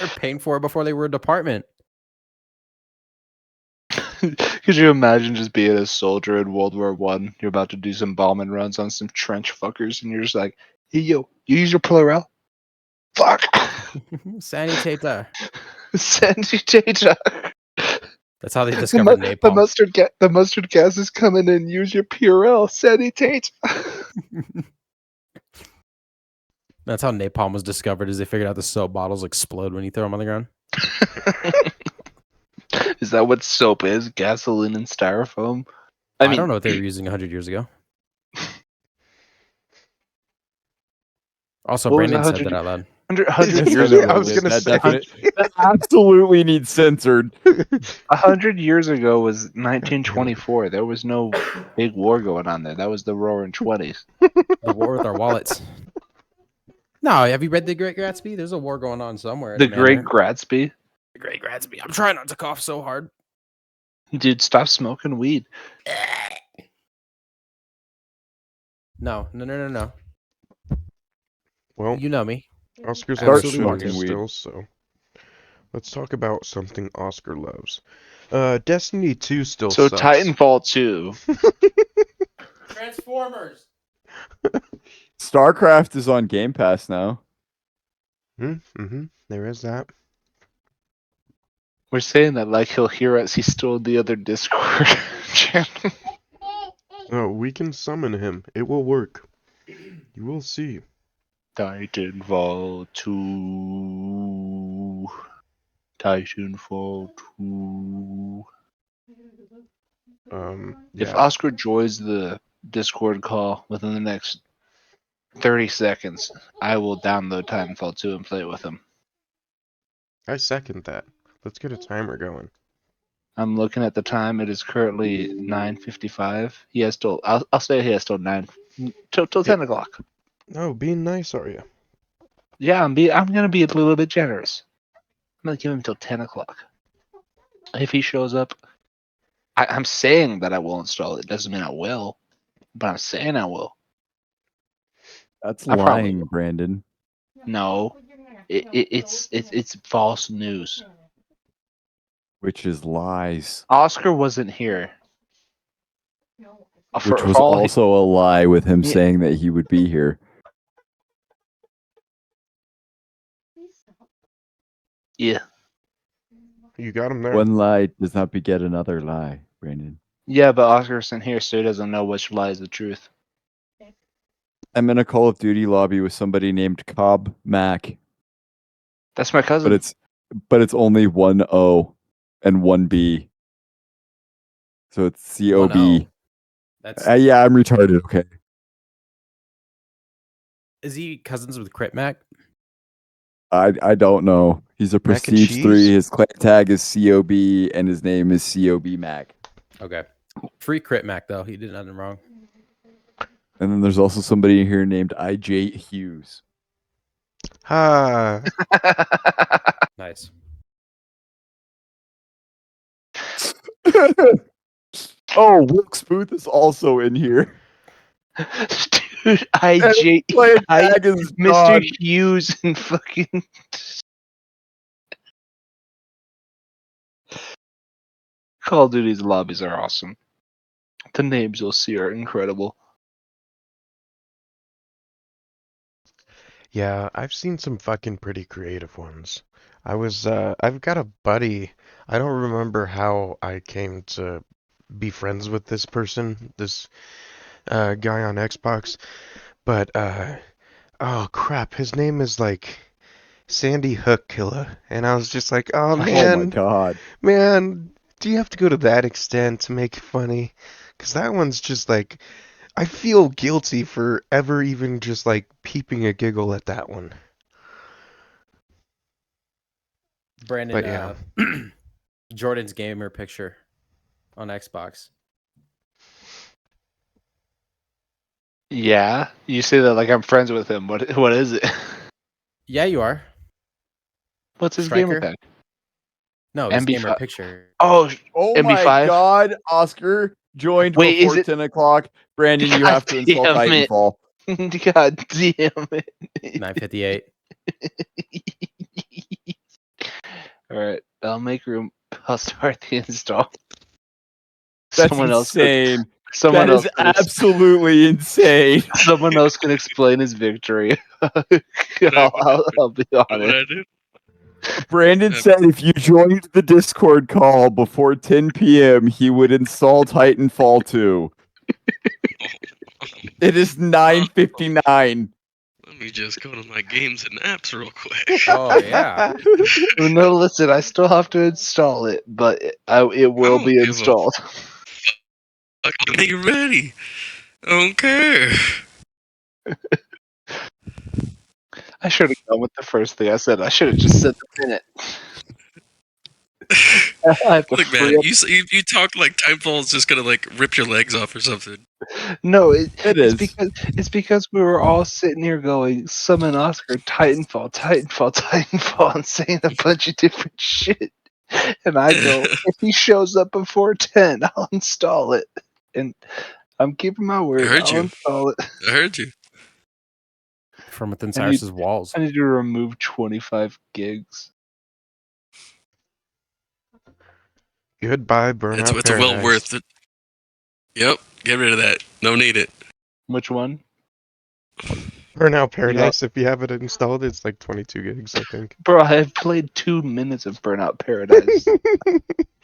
They're paying for it before they were a department. Could you imagine just being a soldier in World War One? You're about to do some bombing runs on some trench fuckers, and you're just like, "Hey, yo, you use your pleural? Fuck, Sanitator. sanitator. That's how they discovered napalm. The mustard gas is coming in. Use your Purell. Sanitate." That's how napalm was discovered. Is they figured out the soap bottles explode when you throw them on the ground. Is that what soap is? Gasoline and styrofoam? I don't know what they were using 100 years ago. Also, What was Brandon said 100 that out loud. 100 years Yeah, ago. I was gonna that say. that absolutely needs censored. 100 years ago was 1924. There was no big war going on there. That was the Roaring 20s. The war with our wallets. No, have you read The Great Gatsby? There's a war going on somewhere. The Great Gatsby? The Great Gatsby. I'm trying not to cough so hard. Dude, stop smoking weed. No. Well, You know me. Oscar's Start on the smoking show weed. still, so let's talk about something Oscar loves. Destiny 2 still So sucks. Titanfall 2. Transformers. StarCraft is on Game Pass now. Mm-hmm. There is that. We're saying that like he'll hear us. He's still in the other Discord channel. Oh, we can summon him. It will work. You will see. Titanfall 2. Titanfall 2. If Yeah. Oscar joins the Discord call within the next 30 seconds, I will download Titanfall 2 and play it with him. I second that. Let's get a timer going. I'm looking at the time. It is currently 9:55. He has till I'll say he has till 10 o'clock. Oh, being nice, are you? Yeah, I'm gonna be a little bit generous. I'm gonna give him till 10 o'clock. If he shows up, I'm saying that I will install it. Doesn't mean I will, but I'm saying I will. That's I probably lying, will. Brandon. No, it's false news. Which is lies. Oscar wasn't here. Which was also a lie with him Yeah. saying that he would be here. Yeah. You got him there. One lie does not beget another lie, Brandon. Yeah, but Oscar isn't here, so he doesn't know which lie is the truth. I'm in a Call of Duty lobby with somebody named Cobb Mac, That's my cousin. but it's only one O and one B. So it's COB. 1-0. That's Yeah, I'm retarded. Okay. Is he cousins with Crit Mac? I don't know. He's a Mac and Prestige cheese? 3. His clan tag is COB, and his name is COB Mac. Okay. Free Crit Mac though. He did nothing wrong. And then there's also somebody here named IJ Hughes. Ha! Nice. Oh, Wilkes Booth is also in here. Dude, And playing tag is Mr. John. Hughes and fucking. Call of Duty's lobbies are awesome. The names you'll see are incredible. Yeah, I've seen some fucking pretty creative ones. I've got a buddy. I don't remember how I came to be friends with this person, this guy on Xbox, but oh crap, his name is like Sandy Hook Killer, and I was just like, oh Oh my man, god. man, do you have to go to that extent to make it funny? Because that one's just like, I feel guilty for ever even just like peeping a giggle at that one. Brandon, But yeah. Jordan's gamer picture on Xbox. Yeah, you say that like I'm friends with him. What is it? Yeah, you are. What's his Striker? gamer tag? No, his gamer MB5. picture. Oh, Oh my MB5. god, Oscar joined Wait, is before it- 10 o'clock. Brandon, you God have to install damn it. Titanfall. God damn it. 958. All right, I'll make room. I'll start the install. That's Someone else. insane. Someone That else. is absolutely insane. Someone else can explain his victory. I'll be What honest. would I do? Brandon said if you joined the Discord call before 10 p.m., he would install Titanfall 2. It is 9:59. Let me just go to my games and apps real quick. Oh, yeah. No, listen. I still have to install it, but it will don't be give a installed. Fucking make it ready. I don't care. I should have gone with the first thing I said. I should have just said the minute. I have to Look, free man, up. you talk like Timefall is just gonna like rip your legs off or something. No, It it's is. it's because we were all sitting here going, "Summon Oscar, Titanfall, Titanfall, Titanfall," and saying a bunch of different shit. And I go, if he shows up before 10, I'll install it. And I'm keeping my word. heard I'll you. install it. I heard you. From within I need- Cyrus's walls. I need to remove 25 gigs. Goodbye, It's Burnout it's well Paradise. worth it. Yep, get rid of that. No need it. Which one? Burnout Paradise, if you have it installed, it's like 22 gigs, I think. Bro, I have played 2 minutes of Burnout Paradise.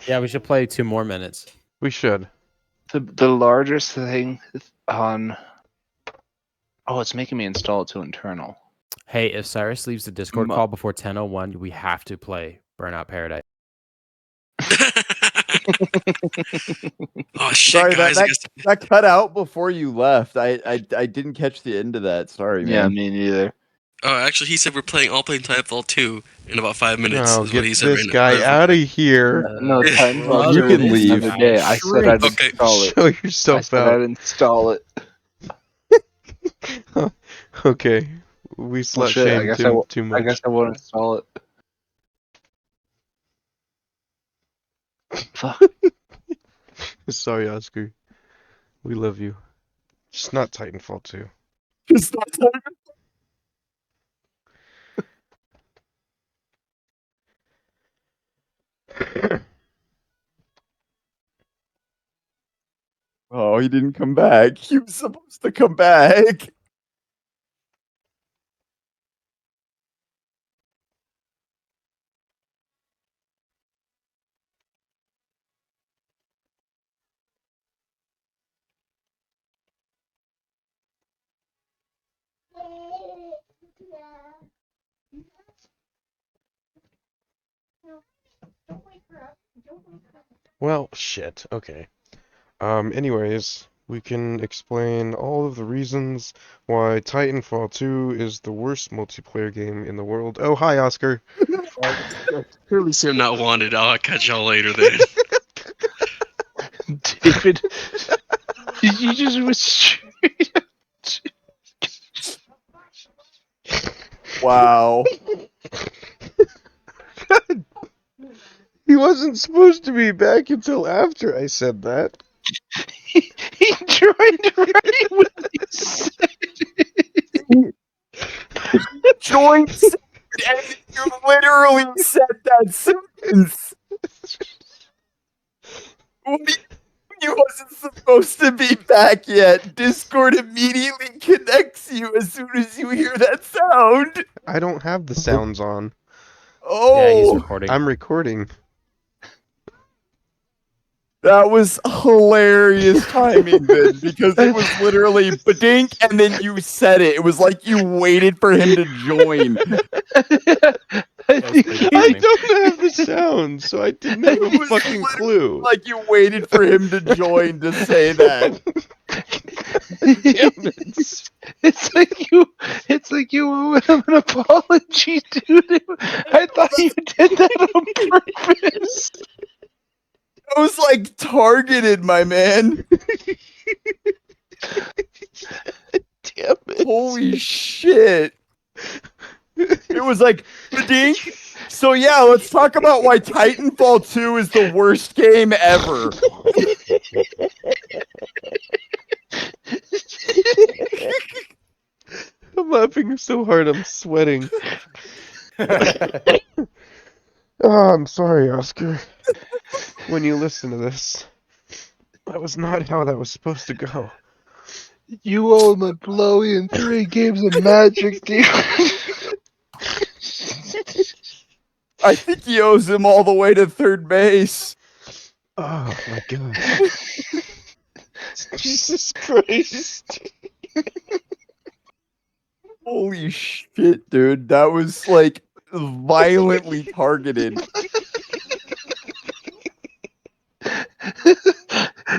Yeah, we should play 2 more minutes. We should. the largest thing on. Oh, it's making me install it to internal. Hey, if Cyrus leaves the Discord Mu- call before 10:01, we have to play Burnout Paradise. Oh shit, Sorry, guys! I guess that cut out before you left. I didn't catch the end of that. Sorry, Yeah, man. me neither. Oh, actually, he said we're all playing Titanfall 2 in about 5 minutes. No, is get what he said this right guy now. out of here. No, Yeah. Titanfall You 2 can is leave. another day. I said I'd Okay. install it. Show I yourself said I'd out. install it. Okay. We Well, slut shit, I shamed guess him too much. I guess I won't install it. Fuck. Sorry, Oscar. We love you. Just not Titanfall 2. Just not time. Oh, he didn't come back. He was supposed to come back. Well, shit. Okay. Anyways, we can explain all of the reasons why Titanfall 2 is the worst multiplayer game in the world. Oh, hi, Oscar. Clearly, see I'm not wanted. I'll catch y'all later then. David, you just was straight. Wow. He wasn't supposed to be back until after I said that. grind ready when you said it. Joints, and you literally said that sentence. He wasn't supposed to be back yet. Discord immediately connects you as soon as you hear that sound. I don't have the sounds on. Yeah, he's Oh, recording. I'm recording. that was hilarious timing then, because it was literally badink, and then you said it. It was like you waited for him to join. I was think pretty I funny. don't have the sounds, so I didn't have It a was fucking clue. like you waited for him to join to say that. Damn it. It's like you owe him an apology, dude. I thought you did that on purpose. I was like targeted, my man. Damn it. Holy shit. It was like, badink. So yeah, let's talk about why Titanfall 2 is the worst game ever. I'm laughing so hard I'm sweating. Oh, I'm sorry, Oscar. When you listen to this, that was not how that was supposed to go. You owe him a blowy and 3 games of Magic, dude. I think he owes him all the way to third base. Oh my god. Jesus Christ. Holy shit, dude. That was like violently targeted.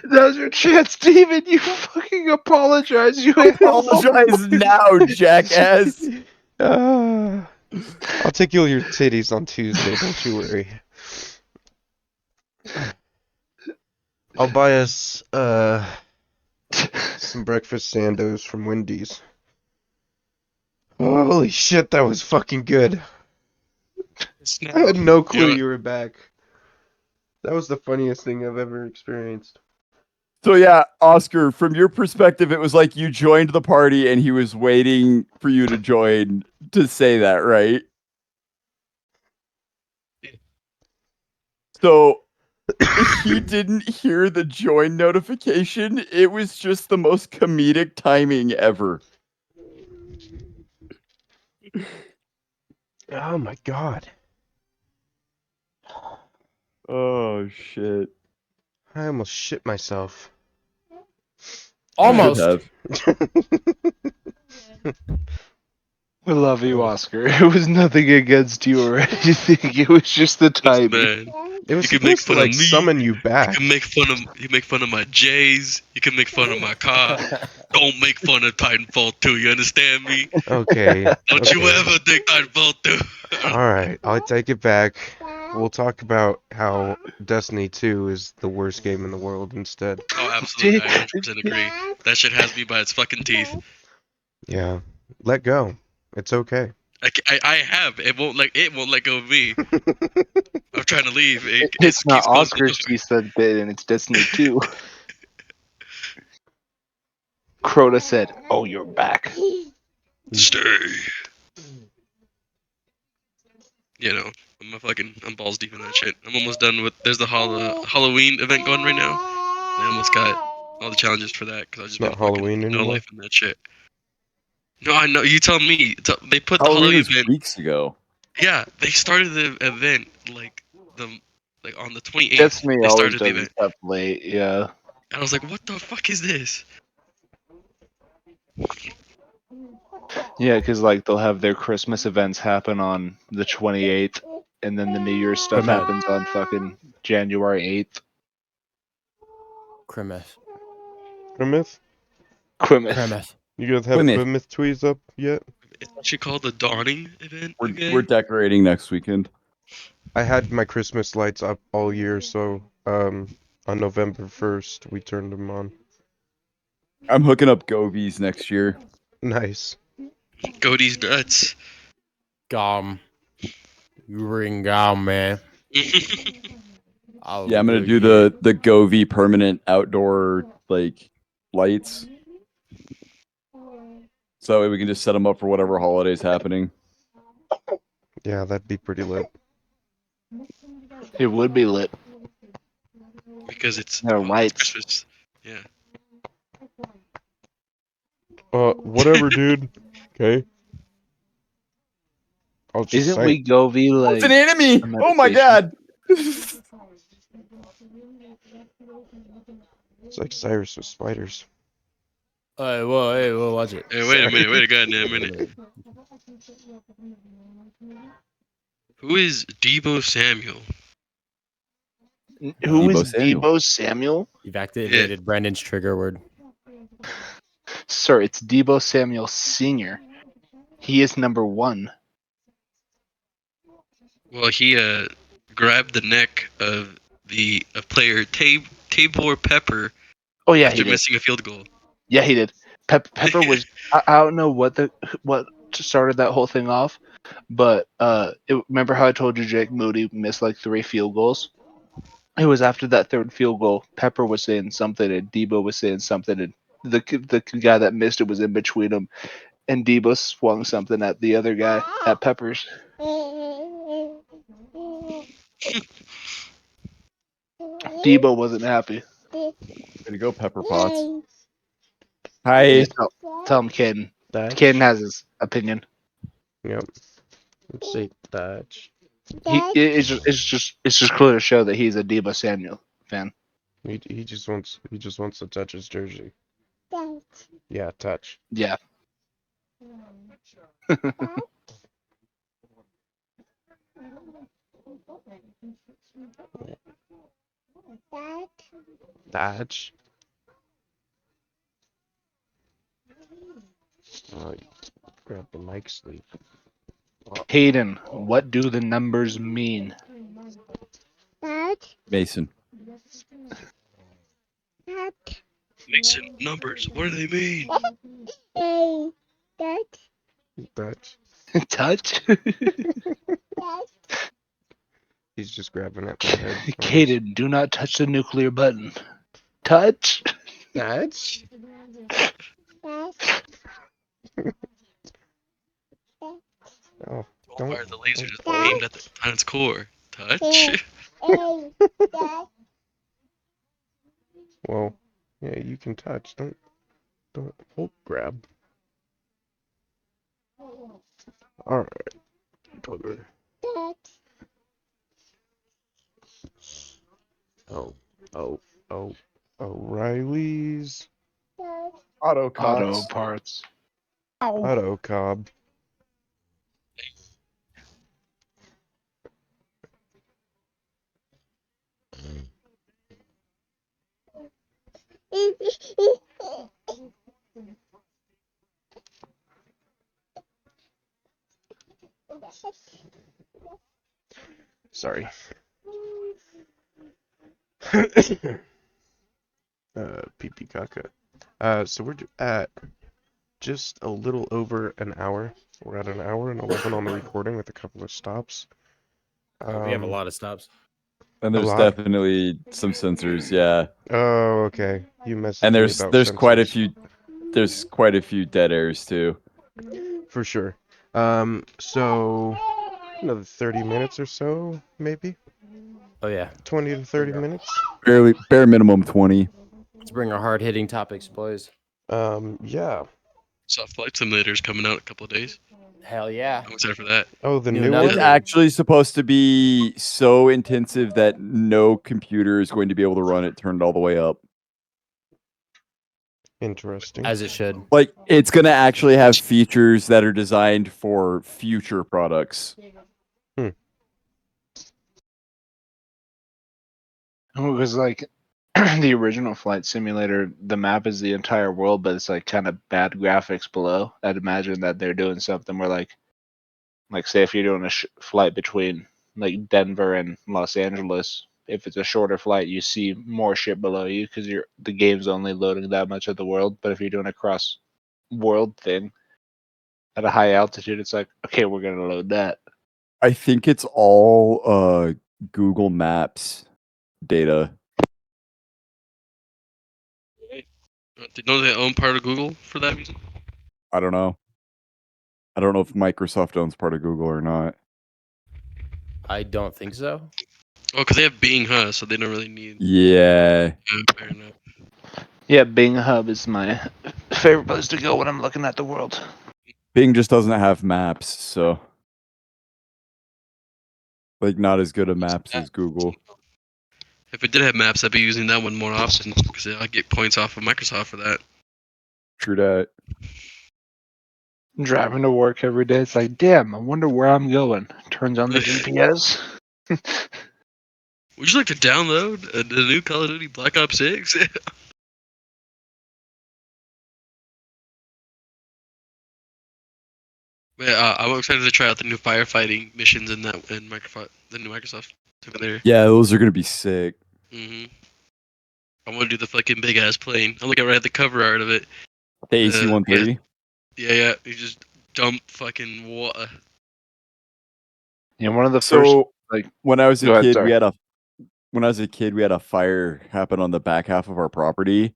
Now's your chance, Steven. You fucking apologize. You Apologize now, jackass. I'll take you your titties on Tuesday, don't you worry. I'll buy us some breakfast sandos from Wendy's. Holy shit, that was fucking good. I had no clue you were back. That was the funniest thing I've ever experienced. So yeah, Oscar, from your perspective, it was like you joined the party and he was waiting for you to join to say that, right? So if he didn't hear the join notification, it was just the most comedic timing ever. Oh my god. Oh shit. I almost shit myself. Almost. Should have. We love you, Oscar. It was nothing against you or anything. It was just the timing. Man, It was You can make supposed to fun of like me. summon you back. you make fun of my J's. You can make fun of my car. Don't make fun of Titanfall 2. You understand me? Okay. Don't you okay. ever think Titanfall 2? Alright, I'll take it back. We'll talk about how Destiny 2 is the worst game in the world instead. Oh, absolutely. I 100% agree. That shit has me by its fucking teeth. Yeah. Let go. It's okay. I have. It won't let go of me. I'm trying to leave. It It's not keeps going Oscar's closer. teeth that bit, and it's Destiny 2. Crota said, "Oh, you're back." Stay. You know, I'm balls deep in that shit. I'm almost done with. There's the Halloween event going right now. I almost got all the challenges for that because I've just Not been fucking Halloween no anymore. life in that shit. No, I know. You tell me. They put the Halloween Halloween was event. weeks ago. Yeah, they started the event like on the 28th. Destiny They always started the does event. stuff late, yeah. And I was like, what the fuck is this? Yeah, because like they'll have their Christmas events happen on the 28th, and then the New Year's stuff Plymouth. happens on fucking January 8th. Crimus. Plymouth? Quimith. Crimus. You guys have Plymouth. Plymouth tweets up yet? It's actually called the Dawning event. We're Okay. decorating next weekend. I had my Christmas lights up all year, so on November 1st we turned them on. I'm hooking up Govies next year. Nice. Go these nuts. Gum. You ring gum, man. Yeah, I'm gonna do the Govee permanent outdoor like lights. So that way we can just set them up for whatever holiday's happening. Yeah, that'd be pretty lit. It would be lit. Because it's, There are it's lights. Christmas. Yeah. Whatever, dude. Okay. I'll just Isn't say. Wegovy like It's an enemy! a Oh my medication? god! It's like Cyrus with spiders. Hey, whoa, watch it. Hey, wait a minute. Wait a goddamn minute. Who is Debo Samuel? Who Deebo is Samuel. Debo Samuel? You've activated Brandon's trigger word. Sir, it's Debo Samuel Sr. He is number 1. Well, he grabbed the neck of player Tabor Pepper Oh yeah, he after did. missing a field goal. Yeah, he did. Pepper was. I don't know what started that whole thing off, but remember how I told you Jake Moody missed like 3 field goals? It was after that 3rd field goal. Pepper was saying something, and Debo was saying something, and the guy that missed it was in between them, and Debo swung something at the other guy at Pepper's. Debo wasn't happy. Way to go, Pepper Potts. Hi. Yeah, tell him Caden. Thatch. Caden has his opinion. Yep. Let's say Thatch. It's just clear to show that he's a Debo Samuel fan. He just wants to touch his jersey. Yeah, touch. Yeah. Thatch. Grab the mic sleeve. Hayden, what do the numbers mean? Mason. Mason, numbers, what do they mean? Thatch. Touch? He's just grabbing at my head. Caden, do not touch the nuclear button. Touch? Thatch. Oh, Don't fire the laser just aimed at the planet's core. Touch? well, yeah, you can touch. Don't hold grab. All right, bugger. Oh, O'Reilly's Auto Auto parts. Auto Cobb. Sorry. Pee caca. So we're at just a little over an hour. We're at an hour and 11 on the recording with a couple of stops. We have a lot of stops. And A there's lot? definitely some sensors, yeah. Oh, okay. You messaged And me there's about quite a sensors. there's quite a few dead airs too. For sure. So another 30 minutes or so, maybe? Oh yeah. 20 to 30 minutes? Bare minimum 20. Let's bring our hard-hitting topics, boys. Yeah. Saw Flight Simulator's coming out in a couple of days. Hell yeah. I'm excited for that. Oh, the New new enough. one? It's actually supposed to be so intensive that no computer is going to be able to run it turned all the way up. Interesting. As it should. Like, it's going to actually have features that are designed for future products. Because like the original Flight Simulator, the map is the entire world, but it's like kind of bad graphics below. I'd imagine that they're doing something where like say if you're doing a flight between like Denver and Los Angeles, if it's a shorter flight, you see more shit below you because the game's only loading that much of the world. But if you're doing a cross world thing at a high altitude, it's like, okay, we're gonna load that. I think it's all Google Maps data. Don't they own part of Google for that reason? I don't know. I don't know if Microsoft owns part of Google or not. I don't think so. Oh, because they have Bing, huh? So they don't really need. Yeah. Fair enough. Yeah, Bing Hub is my favorite place to go when I'm looking at the world. Bing just doesn't have maps, so like not as good of maps as Google. If it did have maps, I'd be using that one more often because I get points off of Microsoft for that. True that. Driving to work every day, it's like, damn, I wonder where I'm going. Turns on the GPS. Would you like to download the new Call of Duty Black Ops 6? Yeah, I'm excited to try out the new firefighting missions in Microsoft, the new Microsoft over there. Yeah, those are gonna be sick. I want to do the fucking big ass plane. I'm looking right at the cover art of it. The AC-130. Yeah. You just dump fucking water. Yeah, one of the first. So like, when I was a go ahead, kid, sorry. we had a fire happen on the back half of our property,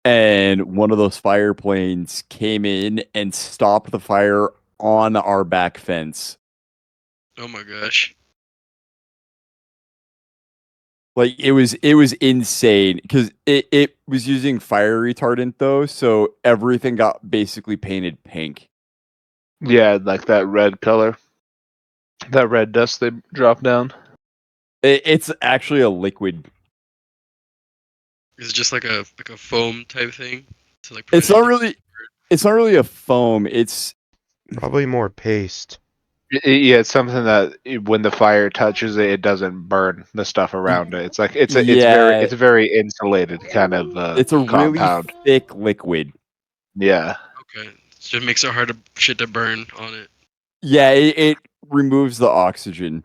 and one of those fire planes came in and stopped the fire on our back fence. Oh my gosh. Like it was insane because it was using fire retardant though, so everything got basically painted pink. Yeah, like that red color. That red dust they drop down. It's actually a liquid. Is it just like a foam type thing? To like It's prevent not anything- really. It's not really a foam. It's Probably more paste. Yeah, it's something that when the fire touches it, it doesn't burn the stuff around it. It's like it's yeah. a very insulated kind of It's a really compound. thick liquid. Yeah, Okay. So it makes it hard to burn on it. Yeah, it removes the oxygen.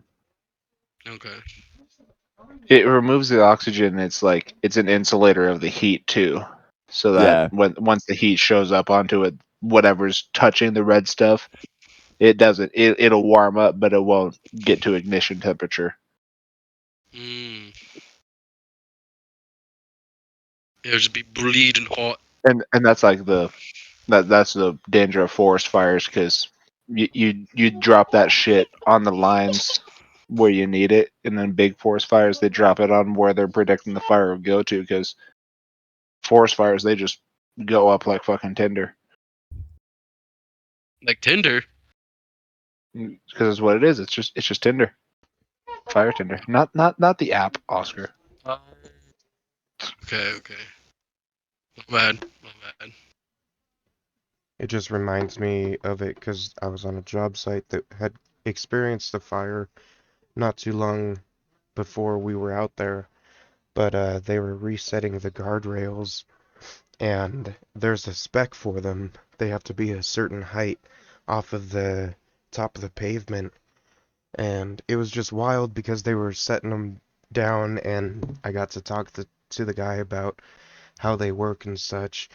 Okay. it removes the oxygen. It's like it's an insulator of the heat too, so that Yeah. once the heat shows up onto it, whatever's touching the red stuff, it doesn't. It'll warm up, but it won't get to ignition temperature. Mm. It'll just be bleeding hot. And that's like that's the danger of forest fires because you drop that shit on the lines where you need it, and then big forest fires they drop it on where they're predicting the fire will go to because forest fires they just go up like fucking tinder Like Tinder. because it's what it is. It's just tinder, fire tinder, not the app, Oscar. Okay. My bad. It just reminds me of it because I was on a job site that had experienced a fire not too long before we were out there, but they were resetting the guardrails, and there's a spec for them. They have to be a certain height off of the top of the pavement, and it was just wild because they were setting them down, and I got to talk to the guy about how they work and such,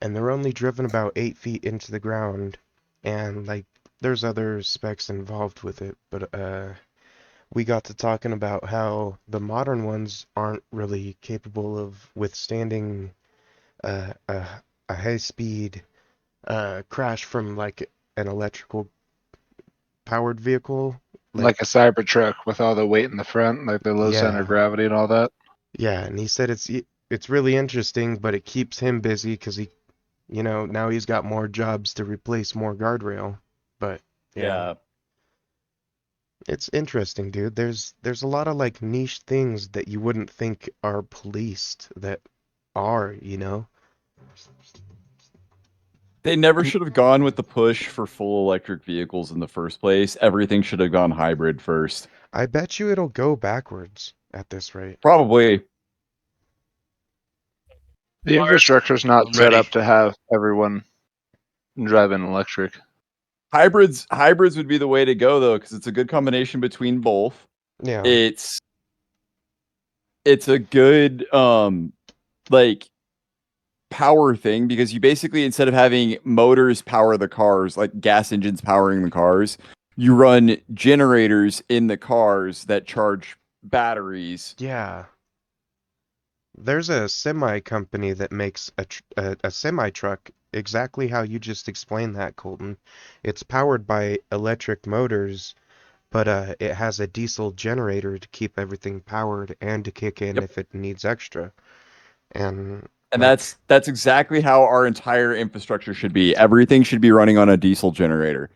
and they're only driven about 8 feet into the ground, and like there's other specs involved with it, but we got to talking about how the modern ones aren't really capable of withstanding a high speed crash from like an electrical powered vehicle. Like a Cybertruck with all the weight in the front, like the low center of Yeah, gravity and all that. yeah, and he said it's really interesting, but it keeps him busy because he, now he's got more jobs to replace more guardrail. But yeah, it's interesting, dude. There's a lot of like niche things that you wouldn't think are policed that are. They never should have gone with the push for full electric vehicles in the first place. Everything should have gone hybrid first. I bet you it'll go backwards at this rate. Probably. The infrastructure's not I'm set ready. up to have everyone driving electric. Hybrids would be the way to go though, because it's a good combination between both. Yeah. It's a good like power thing because you basically, instead of having motors power the cars, like gas engines powering the cars, you run generators in the cars that charge batteries. Yeah. There's a semi company that makes a semi truck exactly how you just explained that, Colton. It's powered by electric motors, but it has a diesel generator to keep everything powered and to kick in Yep. if it needs extra. And And like, that's exactly how our entire infrastructure should be. Everything should be running on a diesel generator.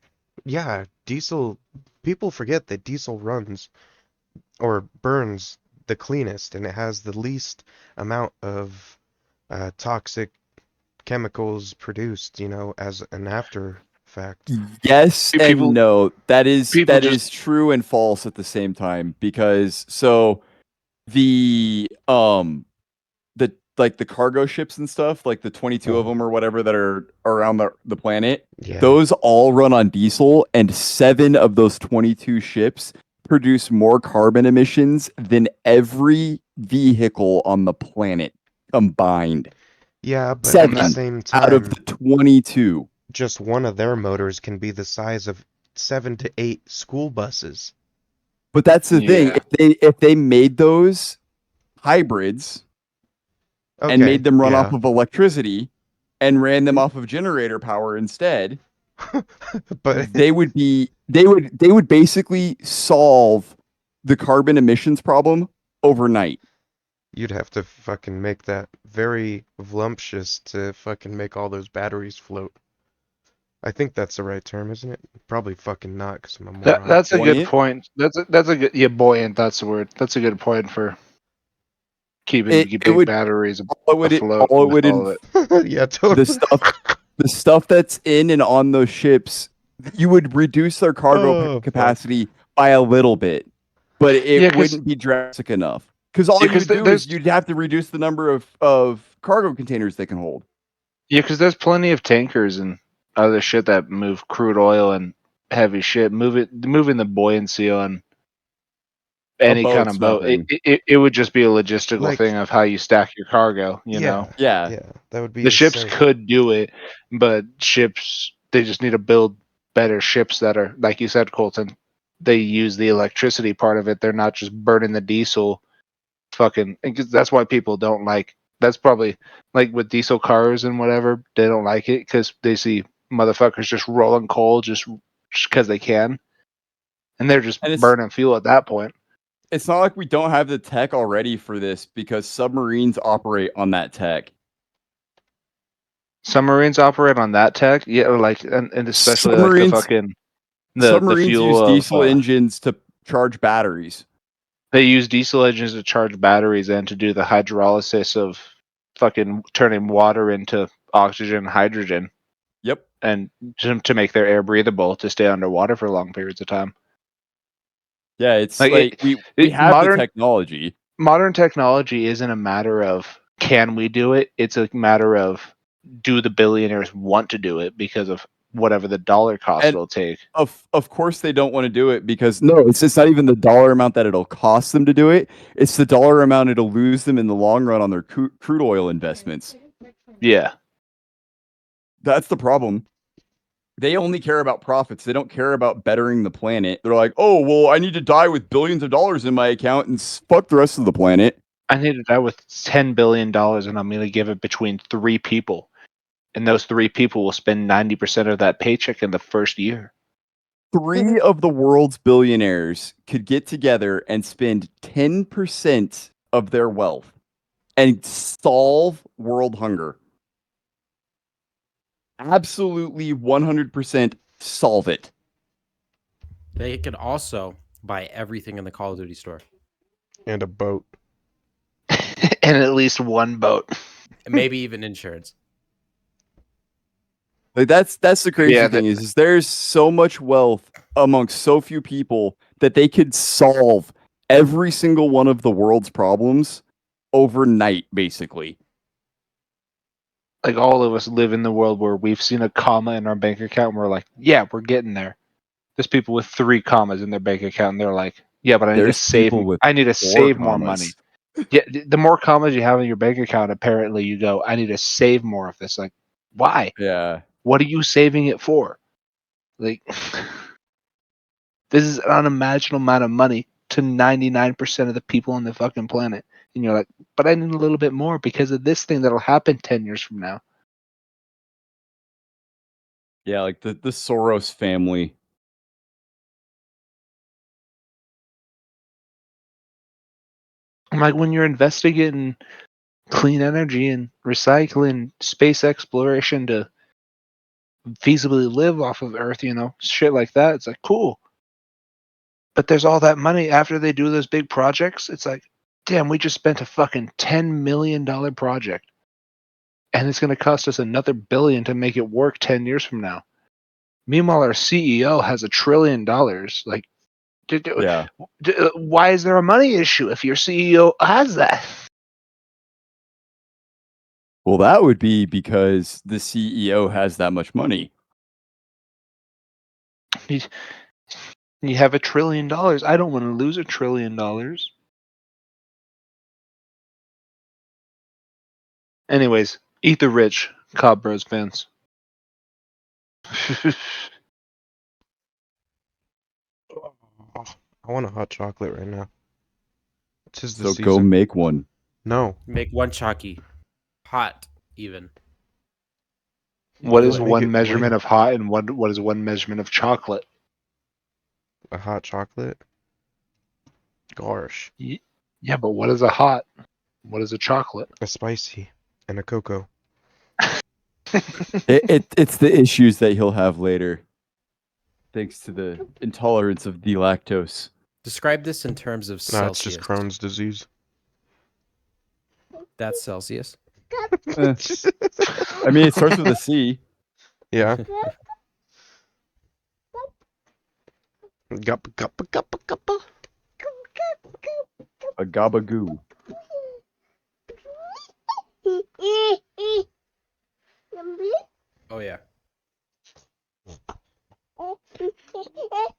yeah, diesel. People forget that diesel runs or burns the cleanest, and it has the least amount of toxic chemicals produced, as an after fact. Yes and People no. people That just is true and false at the same time because so the the cargo ships and stuff, like the 22 of Uh-huh. them or whatever that are around the planet, Yeah. those all run on diesel, and 7 of those 22 ships produce more carbon emissions than every vehicle on the planet combined. Yeah, but at and the that 7 same out of time, the 22. just one of their motors can be the size of 7 to 8 school buses. But that's the thing. yeah. If they made those hybrids and Okay, made them run off yeah. of electricity and ran them off of generator power instead, But they would basically solve the carbon emissions problem overnight. you'd have to fucking make that very voluptuous to fucking make all those batteries float. I think that's the right term, isn't it? Probably fucking not, because I'm a moron. That's a good Buoyant. point. That's a good, yeah, buoyant. That's the word. That's a good point for keeping It big would batteries afloat all it with would all of it. Yeah, the totally. stuff the stuff that's in and on those ships, you would reduce their cargo Oh, fuck. capacity by a little bit, but Yeah, it because wouldn't be drastic enough. Because all you would do is there's you'd have to reduce the number of cargo containers they can hold. there's plenty of tankers and other shit that move crude oil and heavy shit. Moving the buoyancy on A any kind boat's of boat. nothing. It would just be a logistical Like, thing of how you stack your cargo. You know, yeah, Yeah, yeah, that would be the ships insane. could do it, but ships they just need to build better ships that are like you said, Colton. They use the electricity part of it. They're not just burning the diesel. Fucking, because that's why people don't like. That's probably like with diesel cars and whatever. They don't like it because they see motherfuckers just rolling coal just because they can, and they're just and burning fuel at that point. it's not like we don't have the tech already for this because submarines operate on that tech. Submarines operate on that tech, yeah, like and especially like the Submarines fucking the submarines use fuel of diesel engines to charge batteries. they use diesel engines to charge batteries and to do the hydrolysis of fucking turning water into oxygen and hydrogen Yep. and to make their air breathable to stay underwater for long periods of time. Yeah, it's Like like we have the technology. modern technology isn't a matter of can we do it? It's a matter of do the billionaires want to do it because of whatever the dollar cost And will take. of course they don't want to do it because no, it's not even the dollar amount that it'll cost them to do it. It's the dollar amount it'll lose them in the long run on their crude oil investments. Yeah. That's the problem. They only care about profits. They don't care about bettering the planet. They're like, "Oh, well, I need to die with billions of dollars in my account and fuck the rest of the planet." I need to die with $10 billion and I'm going to give it between 3 people. And those 3 people will spend 90% of that paycheck in the first year. 3 of the world's billionaires could get together and spend 10% of their wealth and solve world hunger. Absolutely 100% solve it. They could also buy everything in the Call of Duty store. And a boat. And at least one boat. And maybe even insurance. Like that's the crazy Yeah, thing is there's so much wealth amongst so few people that they could solve every single one of the world's problems overnight, basically. like all of us live in the world where we've seen a comma in our bank account and we're like, yeah, we're getting there. There's people with 3 commas in their bank account and they're like, yeah, but There's people with I need to 4 save more money. commas. Yeah, the more commas you have in your bank account, apparently you go, I need to save more of this. Like, why? Yeah. What are you saving it for? Like, this is an unimaginable amount of money to 99% of the people on the fucking planet. And you're like, but I need a little bit more because of this thing that'll happen 10 years from now. Yeah, like the Soros family. I'm like, when you're investing in clean energy and recycling, space exploration to feasibly live off of Earth, shit like that, it's like, cool. But there's all that money after they do those big projects. It's like, damn, we just spent a fucking $10 million project. And it's going to cost us another billion to make it work 10 years from now. Meanwhile, our CEO has $1 trillion. Like, Yeah. why is there a money issue if your CEO has that? Well, that would be because the CEO has that much money. You have $1 trillion. I don't want to lose $1 trillion. Anyways, eat the rich, Cobb Bros fans. I want a hot chocolate right now. It's just the So season. go make one. No. Make one chalky. Hot, even. What Do is it. Make one it measurement later. of hot and what is one measurement of chocolate? A hot chocolate? Gosh. Yeah, but what is a hot? What is a chocolate? A spicy. And a cocoa. It's the issues that he'll have later, thanks to the intolerance of the lactose. Describe this in terms of No, it's Celsius. just Crohn's disease. That's Celsius. I mean, it starts with a C. Yeah. Guppa, guppa, guppa, guppa. A gabagoo. Oh yeah.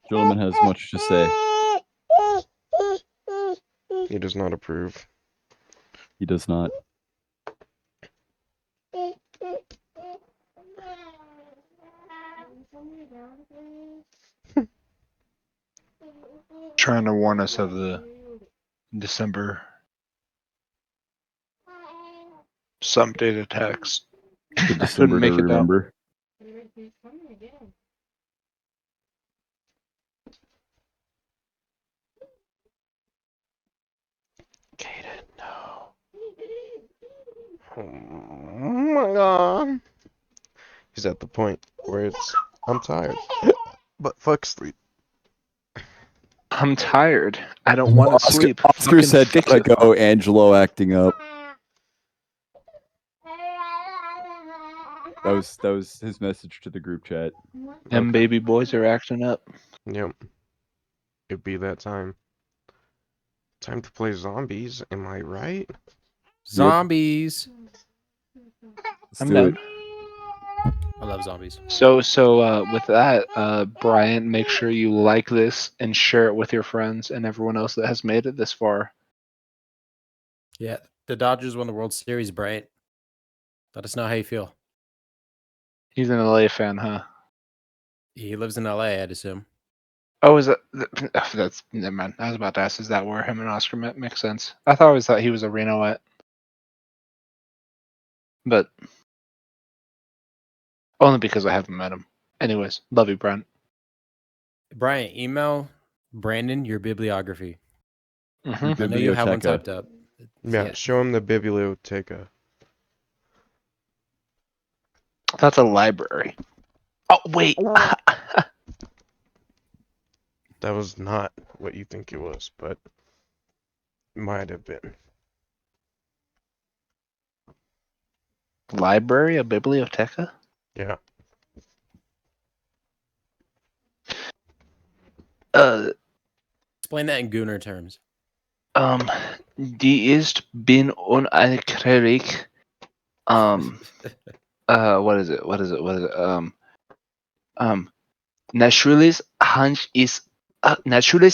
Gentleman has much to say. He does not approve. He does not. Trying to warn us of the December some date attacks. The I couldn't December to make it out. remember. Kaden, no. Oh my god. He's at the point where it's, I'm tired. But fuck sleep. I'm tired. I don't want to sleep. Oscar Fucking said, fix gotta it. go. Angelo acting up. That was his message to the group chat. Them Okay. baby boys are acting up. Yep. It'd be that time. Time to play zombies, am I right? Zombies. Let's I'm do down. it. I love zombies. So with that, Brian, make sure you like this and share it with your friends and everyone else that has made it this far. Yeah. The Dodgers won the World Series, Brian. Let us know how you feel. He's an LA fan, huh? He lives in LA, I'd assume. Oh, is that that's never mind. I was about to ask, is that where him and Oscar met? Makes sense. I thought always thought he was a Renoette. But only because I haven't met him. Anyways, love you, Brent. Brian, email Brandon your bibliography. Mm-hmm. I know you have one Biblioteca. typed up. Yeah, show him the biblioteca. That's a library. Oh wait. That was not what you think it was, but might have been. Library, a biblioteca? Yeah. Explain that in Gooner terms. Die ist bin unerklärlich. What is it? Naturales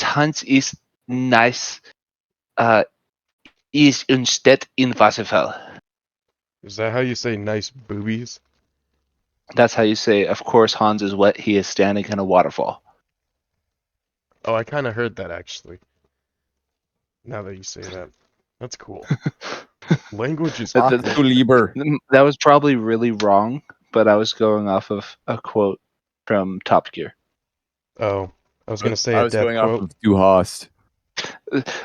Hans ist nice. Is instead in Wasserfall. Is that how you say nice boobies? That's how you say, of course, Hans is wet. He is standing in a waterfall. Oh, I kind of heard that actually. Now that you say that. That's cool. Language is That- cool. that- To Lieber. That was probably really wrong, but I was going off of a quote from Top Gear. Oh, I was gonna say I a was death going quote. off of Du Hast.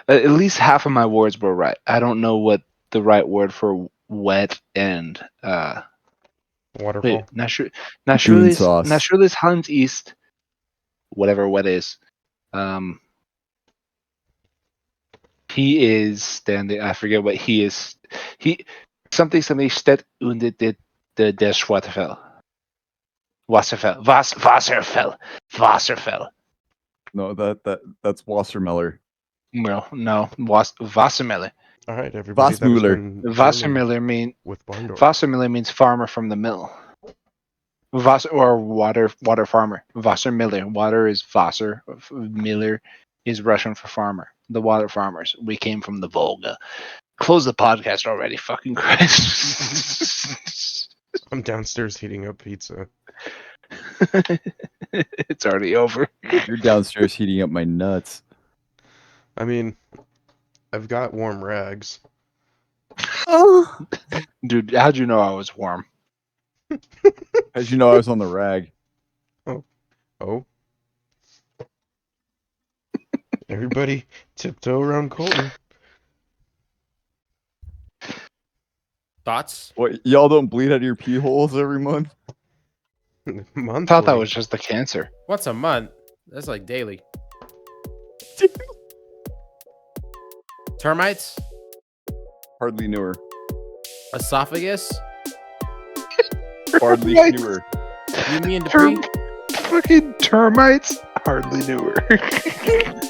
At least half of my words were right. I don't know what the right word for wet and Waterfall. wait, Bean naturally sauce. Hans East, whatever wet is. He is standing. I forget what he is. He something steht unter der Schwarzfell. Wasserfell. No, that's Wassermiller. No, Wassermiller. All right, everybody. That has Vossmüller. been German with Barndorf. Wassermiller means farmer from the mill. Or water farmer. Wassermiller. Water is Wasser. Miller is Russian for farmer. The water farmers. We came from the Volga. Close the podcast already, fucking Christ. I'm downstairs heating up pizza. It's already over. You're downstairs heating up my nuts. I mean, I've got warm rags. Dude, how'd you know I was warm? As you know, I was on the rag. Oh. Everybody tiptoe around Colton. Thoughts? What, y'all don't bleed out of your pee holes every month? Monthly. Thought that was just the cancer. Once a month. That's like daily. Termites? Hardly newer. Esophagus? Hardly Termites. newer. You, me, and Dupree? Fucking termites. Hardly knew her.